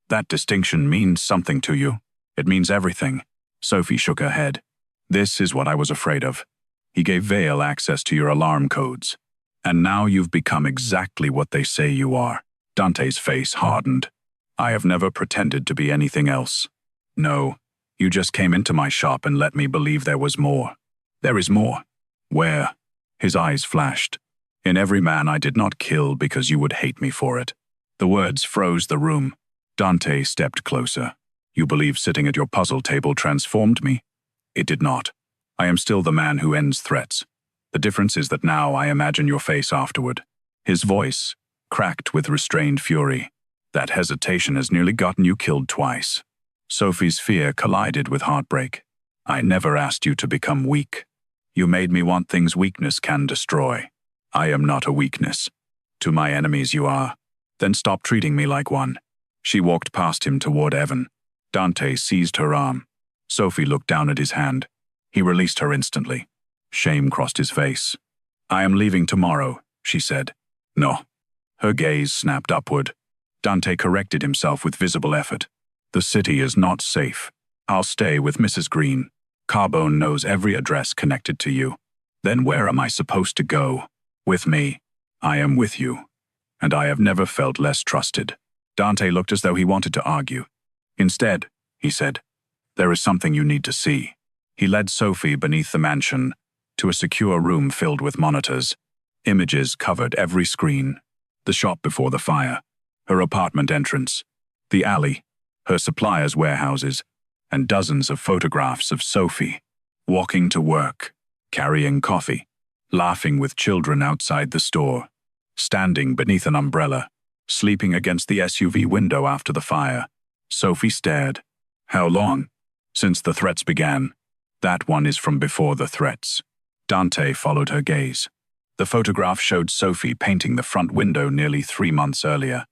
That distinction means something to you. It means everything. Sophie shook her head. This is what I was afraid of. He gave Vale access to your alarm codes. And now you've become exactly what they say you are. Dante's face hardened. I have never pretended to be anything else. No, you just came into my shop and let me believe there was more. There is more. Where? His eyes flashed. In every man I did not kill because you would hate me for it. The words froze the room. Dante stepped closer. You believe sitting at your puzzle table transformed me? It did not. I am still the man who ends threats. The difference is that now I imagine your face afterward. His voice cracked with restrained fury. That hesitation has nearly gotten you killed twice. Sophie's fear collided with heartbreak. I never asked you to become weak. You made me want things weakness can destroy. I am not a weakness. To my enemies you are. Then stop treating me like one. She walked past him toward Evan. Dante seized her arm. Sophie looked down at his hand. He released her instantly. Shame crossed his face. I am leaving tomorrow, she said. No. Her gaze snapped upward. Dante corrected himself with visible effort. The city is not safe. I'll stay with Mrs. Green. Carbone knows every address connected to you. Then where am I supposed to go? With me. I am with you. And I have never felt less trusted. Dante looked as though he wanted to argue. Instead, he said, there is something you need to see. He led Sophie beneath the mansion to a secure room filled with monitors. Images covered every screen. The shop before the fire, her apartment entrance, the alley, her suppliers' warehouses, and dozens of photographs of Sophie, walking to work, carrying coffee, laughing with children outside the store, standing beneath an umbrella, sleeping against the SUV window after the fire. Sophie stared. How long? Since the threats began. That one is from before the threats. Dante followed her gaze. The photograph showed Sophie painting the front window nearly 3 months earlier.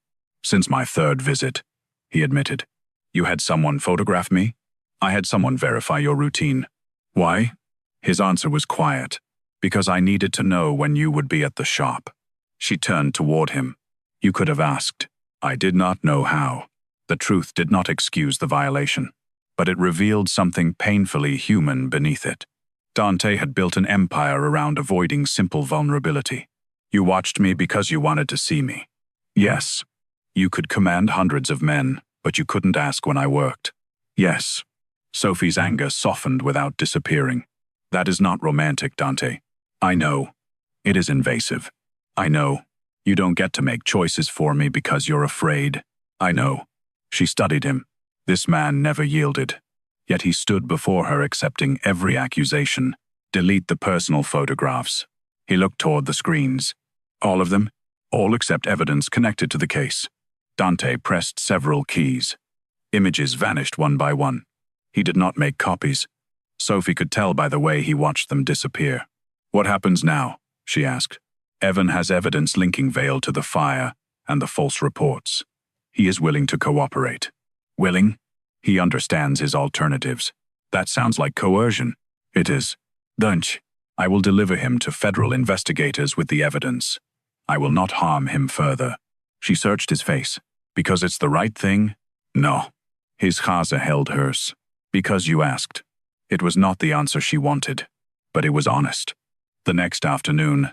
Since my 3rd visit, he admitted. You had someone photograph me? I had someone verify your routine. Why? His answer was quiet. Because I needed to know when you would be at the shop. She turned toward him. You could have asked. I did not know how. The truth did not excuse the violation, but it revealed something painfully human beneath it. Dante had built an empire around avoiding simple vulnerability. You watched me because you wanted to see me. Yes. You could command hundreds of men, but you couldn't ask when I worked. Yes. Sophie's anger softened without disappearing. That is not romantic, Dante. I know. It is invasive. I know. You don't get to make choices for me because you're afraid. I know. She studied him. This man never yielded. Yet he stood before her accepting every accusation. Delete the personal photographs. He looked toward the screens. All of them? All except evidence connected to the case. Dante pressed several keys. Images vanished one by one. He did not make copies. Sophie could tell by the way he watched them disappear. What happens now? She asked. Evan has evidence linking Vale to the fire and the false reports. He is willing to cooperate. Willing? He understands his alternatives. That sounds like coercion. It is. Dunch. I will deliver him to federal investigators with the evidence. I will not harm him further. She searched his face. Because it's the right thing? No. His chaza held hers. Because you asked. It was not the answer she wanted, but it was honest. The next afternoon,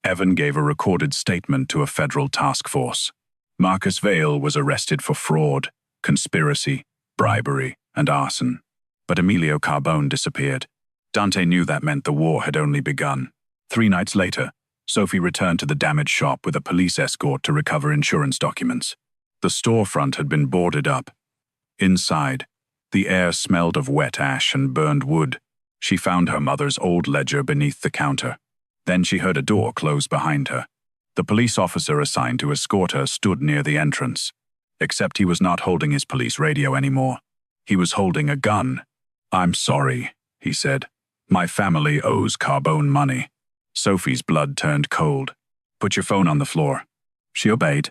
Evan gave a recorded statement to a federal task force. Marcus Vale was arrested for fraud, conspiracy, bribery, and arson. But Emilio Carbone disappeared. Dante knew that meant the war had only begun. 3 nights later, Sophie returned to the damaged shop with a police escort to recover insurance documents. The storefront had been boarded up. Inside, the air smelled of wet ash and burned wood. She found her mother's old ledger beneath the counter. Then she heard a door close behind her. The police officer assigned to escort her stood near the entrance. Except he was not holding his police radio anymore. He was holding a gun. I'm sorry, he said. My family owes Carbone money. Sophie's blood turned cold. Put your phone on the floor. She obeyed.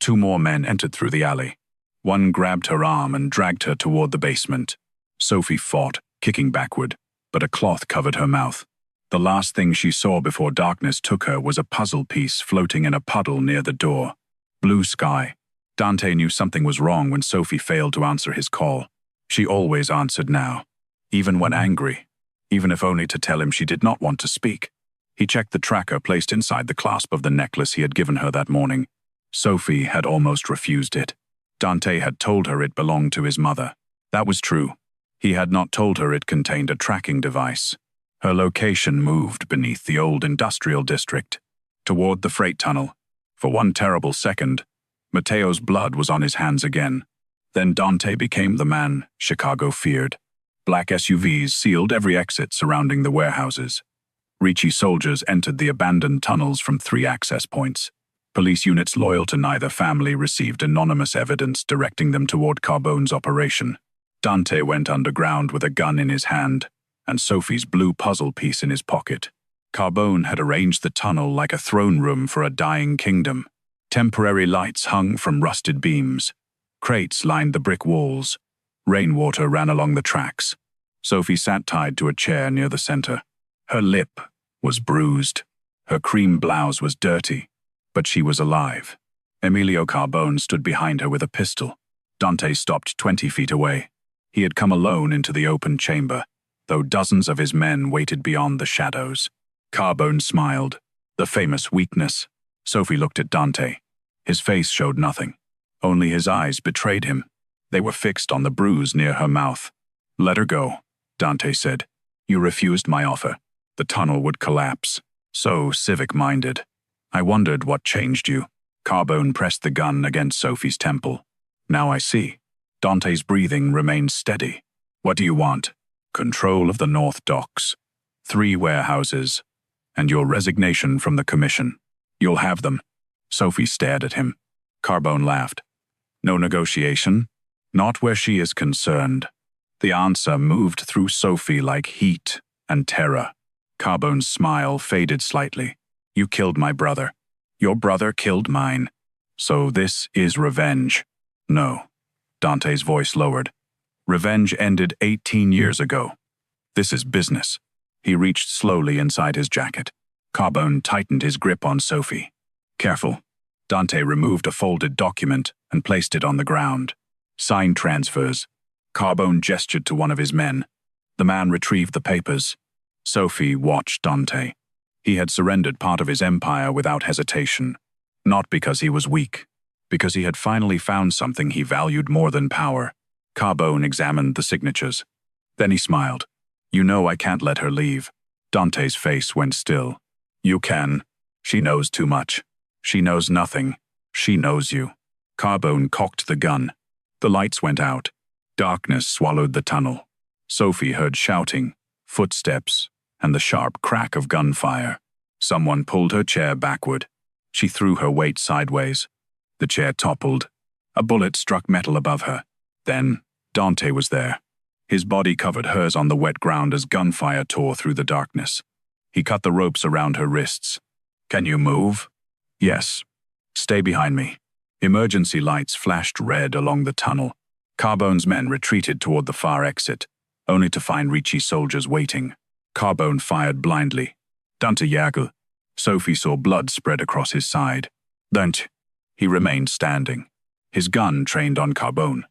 2 more men entered through the alley. One grabbed her arm and dragged her toward the basement. Sophie fought, kicking backward, but a cloth covered her mouth. The last thing she saw before darkness took her was a puzzle piece floating in a puddle near the door. Blue sky. Dante knew something was wrong when Sophie failed to answer his call. She always answered now, even when angry, even if only to tell him she did not want to speak. He checked the tracker placed inside the clasp of the necklace he had given her that morning. Sophie had almost refused it. Dante had told her it belonged to his mother. That was true. He had not told her it contained a tracking device. Her location moved beneath the old industrial district, toward the freight tunnel. For one terrible second, Mateo's blood was on his hands again. Then Dante became the man Chicago feared. Black SUVs sealed every exit surrounding the warehouses. Ricci soldiers entered the abandoned tunnels from 3 access points. Police units loyal to neither family received anonymous evidence directing them toward Carbone's operation. Dante went underground with a gun in his hand and Sophie's blue puzzle piece in his pocket. Carbone had arranged the tunnel like a throne room for a dying kingdom. Temporary lights hung from rusted beams. Crates lined the brick walls. Rainwater ran along the tracks. Sophie sat tied to a chair near the center. Her lip was bruised. Her cream blouse was dirty, but she was alive. Emilio Carbone stood behind her with a pistol. Dante stopped 20 feet away. He had come alone into the open chamber, though dozens of his men waited beyond the shadows. Carbone smiled. The famous weakness. Sophie looked at Dante. His face showed nothing. Only his eyes betrayed him. They were fixed on the bruise near her mouth. "Let her go," Dante said. "You refused my offer. The tunnel would collapse. So civic-minded. I wondered what changed you." Carbone pressed the gun against Sophie's temple. "Now I see." Dante's breathing remained steady. "What do you want?" "Control of the North Docks. 3 warehouses. And your resignation from the commission. You'll have them." Sophie stared at him. Carbone laughed. "No negotiation? Not where she is concerned." The answer moved through Sophie like heat and terror. Carbone's smile faded slightly. "You killed my brother. Your brother killed mine. So this is revenge." "No." Dante's voice lowered. "Revenge ended 18 years ago. This is business." He reached slowly inside his jacket. Carbone tightened his grip on Sophie. "Careful." Dante removed a folded document and placed it on the ground. "Sign transfers." Carbone gestured to one of his men. The man retrieved the papers. Sophie watched Dante. He had surrendered part of his empire without hesitation. Not because he was weak, because he had finally found something he valued more than power. Carbone examined the signatures. Then he smiled. "You know I can't let her leave." Dante's face went still. "You can. She knows too much. She knows nothing. She knows you." Carbone cocked the gun. The lights went out. Darkness swallowed the tunnel. Sophie heard shouting, footsteps, and the sharp crack of gunfire. Someone pulled her chair backward. She threw her weight sideways. The chair toppled. A bullet struck metal above her. Then, Dante was there. His body covered hers on the wet ground as gunfire tore through the darkness. He cut the ropes around her wrists. "Can you move?" "Yes." "Stay behind me." Emergency lights flashed red along the tunnel. Carbone's men retreated toward the far exit, only to find Ricci soldiers waiting. Carbone fired blindly. "Dante Jagel." Sophie saw blood spread across his side. "Don't." He remained standing. His gun trained on Carbone.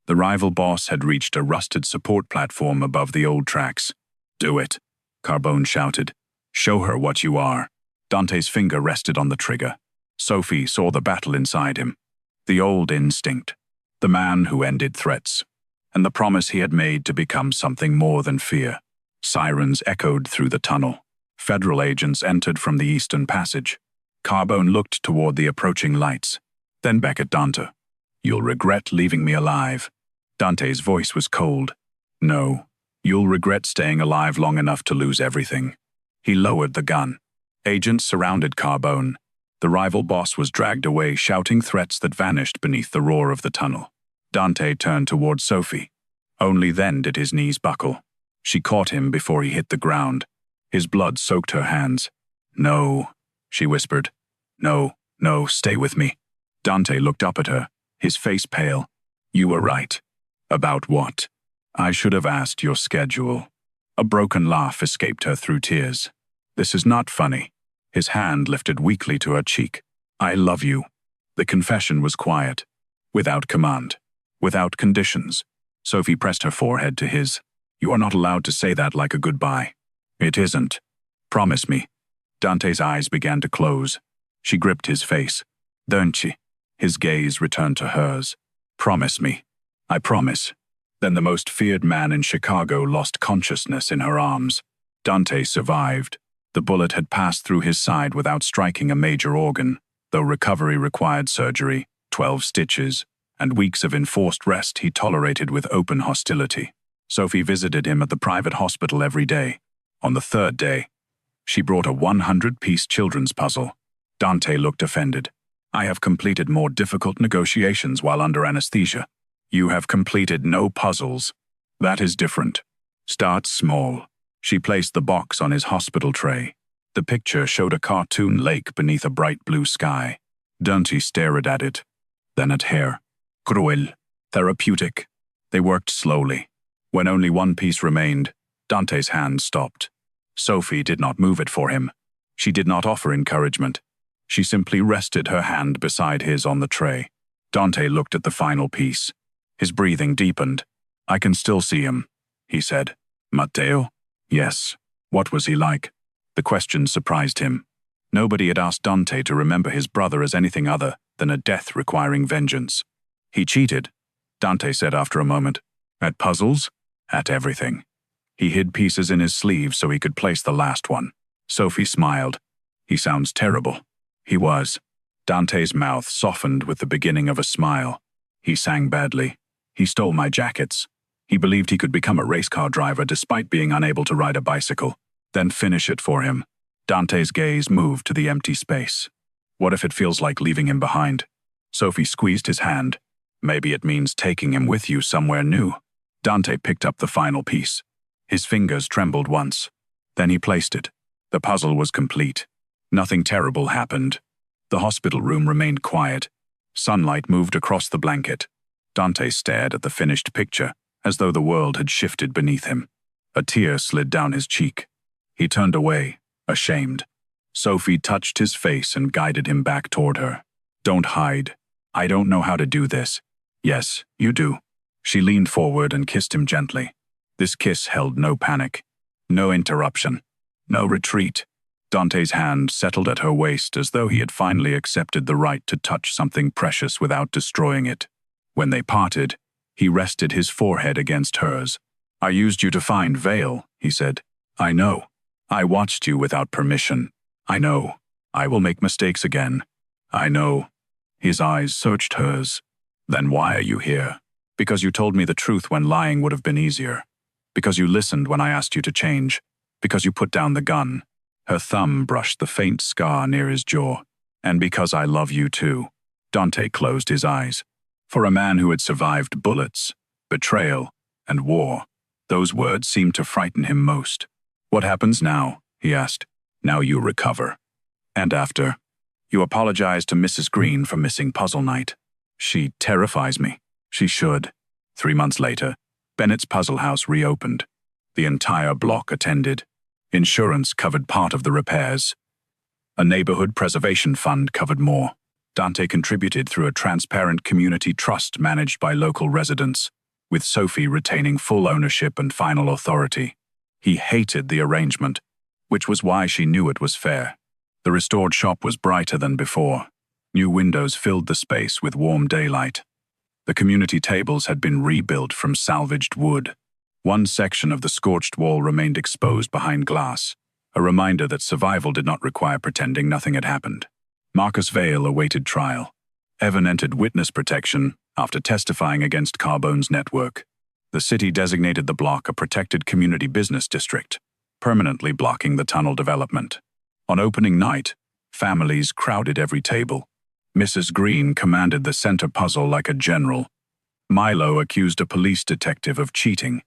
The rival boss had reached a rusted support platform above the old tracks. "Do it," Carbone shouted. "Show her what you are." Dante's finger rested on the trigger. Sophie saw the battle inside him. The old instinct. The man who ended threats. And the promise he had made to become something more than fear. Sirens echoed through the tunnel. Federal agents entered from the eastern passage. Carbone looked toward the approaching lights, then back at Dante. "You'll regret leaving me alive." Dante's voice was cold. "No, you'll regret staying alive long enough to lose everything." He lowered the gun. Agents surrounded Carbone. The rival boss was dragged away, shouting threats that vanished beneath the roar of the tunnel. Dante turned toward Sophie. Only then did his knees buckle. She caught him before he hit the ground. His blood soaked her hands. "No," she whispered. "No, no, stay with me." Dante looked up at her, his face pale. "You were right." "About what?" "I should have asked your schedule." A broken laugh escaped her through tears. "This is not funny." His hand lifted weakly to her cheek. "I love you." The confession was quiet, without command, without conditions. Sophie pressed her forehead to his. "You are not allowed to say that like a goodbye." "It isn't." "Promise me." Dante's eyes began to close. She gripped his face. "Don't she?" His gaze returned to hers. "Promise me." "I promise." Then the most feared man in Chicago lost consciousness in her arms. Dante survived. The bullet had passed through his side without striking a major organ, though recovery required surgery, 12 stitches, and weeks of enforced rest he tolerated with open hostility. Sophie visited him at the private hospital every day. On the 3rd day, she brought a 100-piece children's puzzle. Dante looked offended. "I have completed more difficult negotiations while under anesthesia." "You have completed no puzzles." That is different. Start small. She placed the box on his hospital tray. The picture showed a cartoon lake beneath a bright blue sky. Dante stared at it, then at hair. Cruel. Therapeutic. They worked slowly. When only one piece remained, Dante's hand stopped. Sophie did not move it for him. She did not offer encouragement. She simply rested her hand beside his on the tray. Dante looked at the final piece. His breathing deepened. I can still see him, he said. Matteo? Yes. What was he like? The question surprised him. Nobody had asked Dante to remember his brother as anything other than a death requiring vengeance. He cheated, Dante said after a moment. At puzzles? At everything. He hid pieces in his sleeve so he could place the last one. Sophie smiled. He sounds terrible. He was. Dante's mouth softened with the beginning of a smile. He sang badly. He stole my jackets. He believed he could become a race car driver despite being unable to ride a bicycle. Then finish it for him. Dante's gaze moved to the empty space. What if it feels like leaving him behind? Sophie squeezed his hand. Maybe it means taking him with you somewhere new. Dante picked up the final piece. His fingers trembled once. Then he placed it. The puzzle was complete. Nothing terrible happened. The hospital room remained quiet. Sunlight moved across the blanket. Dante stared at the finished picture, as though the world had shifted beneath him. A tear slid down his cheek. He turned away, ashamed. Sophie touched his face and guided him back toward her. Don't hide. I don't know how to do this. Yes, you do. She leaned forward and kissed him gently. This kiss held no panic, no interruption, no retreat. Dante's hand settled at her waist as though he had finally accepted the right to touch something precious without destroying it. When they parted, he rested his forehead against hers. I used you to find Vale, he said. I know. I watched you without permission. I know. I will make mistakes again. I know. His eyes searched hers. Then why are you here? Because you told me the truth when lying would have been easier. Because you listened when I asked you to change. Because you put down the gun. Her thumb brushed the faint scar near his jaw. And because I love you too. Dante closed his eyes. For a man who had survived bullets, betrayal, and war, those words seemed to frighten him most. What happens now? He asked. Now you recover. And after? You apologize to Mrs. Green for missing puzzle night. She terrifies me. She should. 3 months later, Bennett's puzzle house reopened. The entire block attended. Insurance covered part of the repairs. A neighborhood preservation fund covered more. Dante contributed through a transparent community trust managed by local residents, with Sophie retaining full ownership and final authority. He hated the arrangement, which was why she knew it was fair. The restored shop was brighter than before. New windows filled the space with warm daylight. The community tables had been rebuilt from salvaged wood. One section of the scorched wall remained exposed behind glass, a reminder that survival did not require pretending nothing had happened. Marcus Vale awaited trial. Evan entered witness protection after testifying against Carbone's network. The city designated the block a protected community business district, permanently blocking the tunnel development. On opening night, families crowded every table. Mrs. Green commanded the center puzzle like a general. Milo accused a police detective of cheating.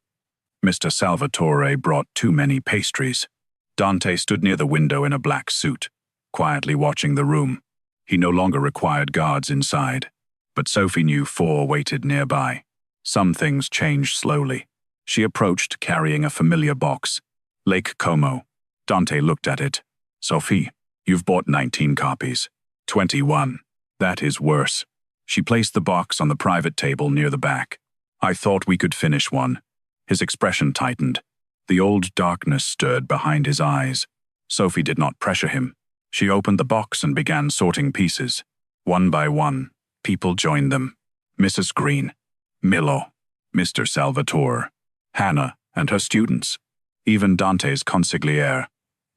Mr. Salvatore brought too many pastries. Dante stood near the window in a black suit, quietly watching the room. He no longer required guards inside, but Sophie knew 4 waited nearby. Some things changed slowly. She approached carrying a familiar box. Lake Como. Dante looked at it. Sophie, you've bought 19 copies. 21. That is worse. She placed the box on the private table near the back. I thought we could finish one. His expression tightened. The old darkness stirred behind his eyes. Sophie did not pressure him. She opened the box and began sorting pieces. One by one, people joined them. Mrs. Green, Milo, Mr. Salvatore, Hannah and her students, even Dante's consigliere,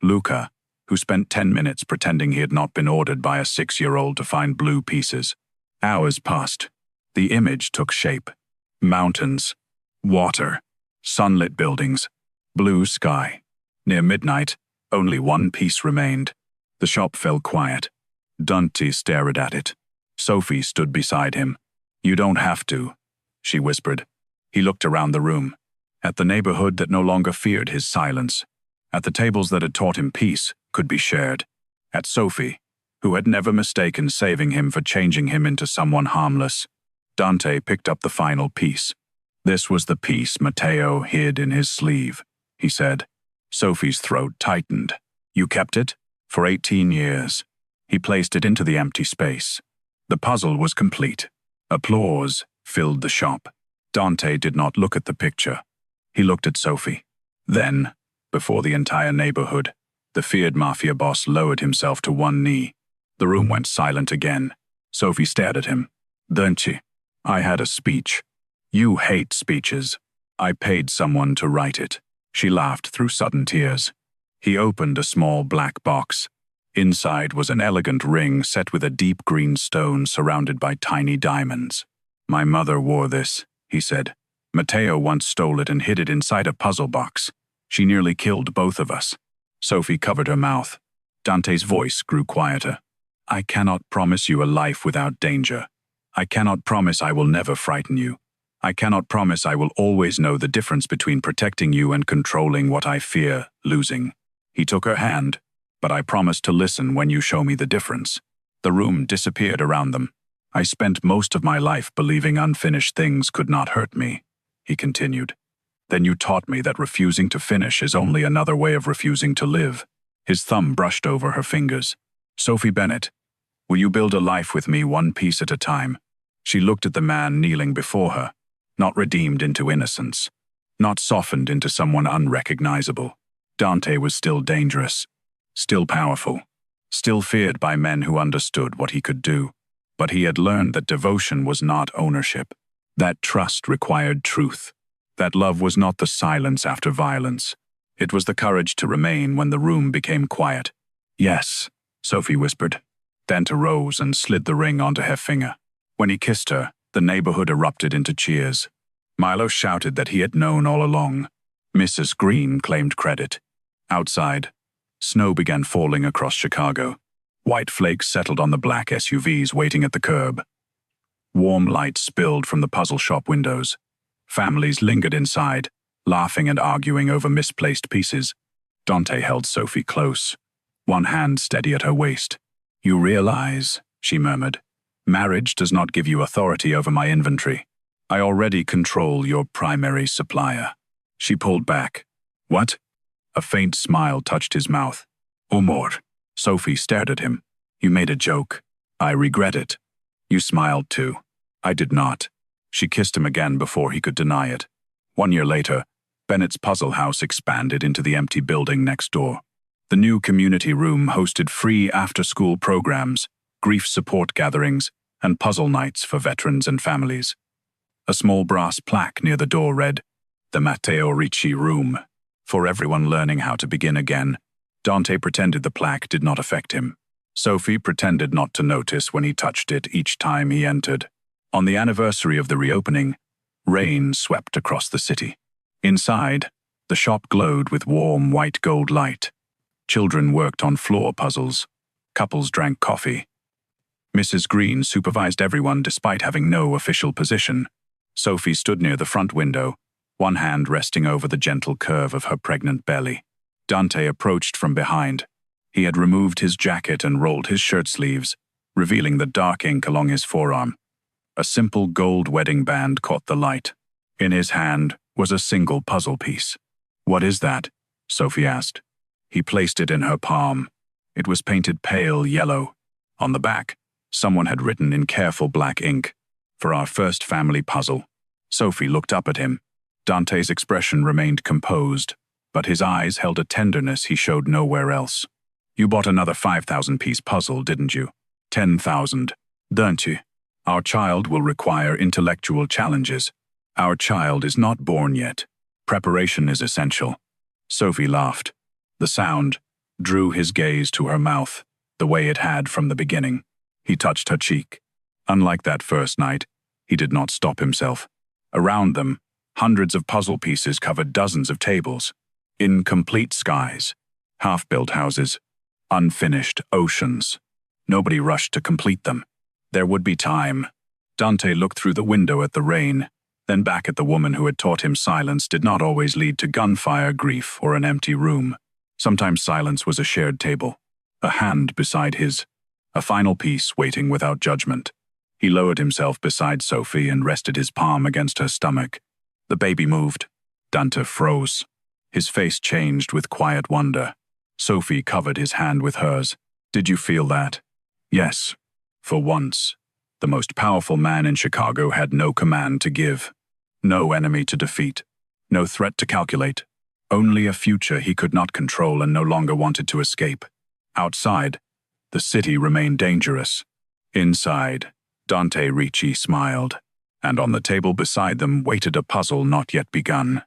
Luca, who spent 10 minutes pretending he had not been ordered by a 6-year-old to find blue pieces. Hours passed. The image took shape. Mountains, water, sunlit buildings, blue sky. Near midnight, only one piece remained. The shop fell quiet. Dante stared at it. Sophie stood beside him. You don't have to, she whispered. He looked around the room. At the neighborhood that no longer feared his silence. At the tables that had taught him peace could be shared. At Sophie, who had never mistaken saving him for changing him into someone harmless. Dante picked up the final piece. This was the piece Matteo hid in his sleeve, he said. Sophie's throat tightened. You kept it? For 18 years. He placed it into the empty space. The puzzle was complete. Applause filled the shop. Dante did not look at the picture. He looked at Sophie. Then, before the entire neighborhood, the feared Mafia boss lowered himself to one knee. The room went silent again. Sophie stared at him. Dante, I had a speech. You hate speeches. I paid someone to write it. She laughed through sudden tears. He opened a small black box. Inside was an elegant ring set with a deep green stone surrounded by tiny diamonds. My mother wore this, he said. Matteo once stole it and hid it inside a puzzle box. She nearly killed both of us. Sophie covered her mouth. Dante's voice grew quieter. I cannot promise you a life without danger. I cannot promise I will never frighten you. I cannot promise I will always know the difference between protecting you and controlling what I fear losing. He took her hand, but I promise to listen when you show me the difference. The room disappeared around them. I spent most of my life believing unfinished things could not hurt me, he continued. Then you taught me that refusing to finish is only another way of refusing to live. His thumb brushed over her fingers. Sophie Bennett, will you build a life with me one piece at a time? She looked at the man kneeling before her, not redeemed into innocence, not softened into someone unrecognizable. Dante was still dangerous, still powerful, still feared by men who understood what he could do. But he had learned that devotion was not ownership, that trust required truth, that love was not the silence after violence. It was the courage to remain when the room became quiet. Yes, Sophie whispered. Dante rose and slid the ring onto her finger. When he kissed her, the neighborhood erupted into cheers. Milo shouted that he had known all along. Mrs. Green claimed credit. Outside, snow began falling across Chicago. White flakes settled on the black SUVs waiting at the curb. Warm light spilled from the puzzle shop windows. Families lingered inside, laughing and arguing over misplaced pieces. Dante held Sophie close, one hand steady at her waist. You realize, she murmured, marriage does not give you authority over my inventory. I already control your primary supplier. She pulled back. What? A faint smile touched his mouth. Humor. Sophie stared at him. You made a joke. I regret it. You smiled too. I did not. She kissed him again before he could deny it. 1 year later, Bennett's puzzle house expanded into the empty building next door. The new community room hosted free after-school programs, grief support gatherings, and puzzle nights for veterans and families. A small brass plaque near the door read, The Dante Ricci Room, for everyone learning how to begin again. Dante pretended the plaque did not affect him. Sophie pretended not to notice when he touched it each time he entered. On the anniversary of the reopening, rain swept across the city. Inside, the shop glowed with warm white gold light. Children worked on floor puzzles. Couples drank coffee. Mrs. Green supervised everyone despite having no official position. Sophie stood near the front window, one hand resting over the gentle curve of her pregnant belly. Dante approached from behind. He had removed his jacket and rolled his shirt sleeves, revealing the dark ink along his forearm. A simple gold wedding band caught the light. In his hand was a single puzzle piece. What is that? Sophie asked. He placed it in her palm. It was painted pale yellow. On the back, someone had written in careful black ink, For our first family puzzle. Sophie looked up at him. Dante's expression remained composed, but his eyes held a tenderness he showed nowhere else. You bought another 5,000-piece puzzle, didn't you? 10,000. Dante. Our child will require intellectual challenges. Our child is not born yet. Preparation is essential. Sophie laughed. The sound drew his gaze to her mouth, the way it had from the beginning. He touched her cheek. Unlike that first night, he did not stop himself. Around them, hundreds of puzzle pieces covered dozens of tables. Incomplete skies, half-built houses, unfinished oceans. Nobody rushed to complete them. There would be time. Dante looked through the window at the rain. Then back at the woman who had taught him silence did not always lead to gunfire, grief, or an empty room. Sometimes silence was a shared table, a hand beside his, a final piece waiting without judgment. He lowered himself beside Sophie and rested his palm against her stomach. The baby moved. Dante froze. His face changed with quiet wonder. Sophie covered his hand with hers. "Did you feel that?" "Yes." For once, the most powerful man in Chicago had no command to give, no enemy to defeat, no threat to calculate, only a future he could not control and no longer wanted to escape. Outside, the city remained dangerous. Inside, Dante Ricci smiled, and on the table beside them waited a puzzle not yet begun.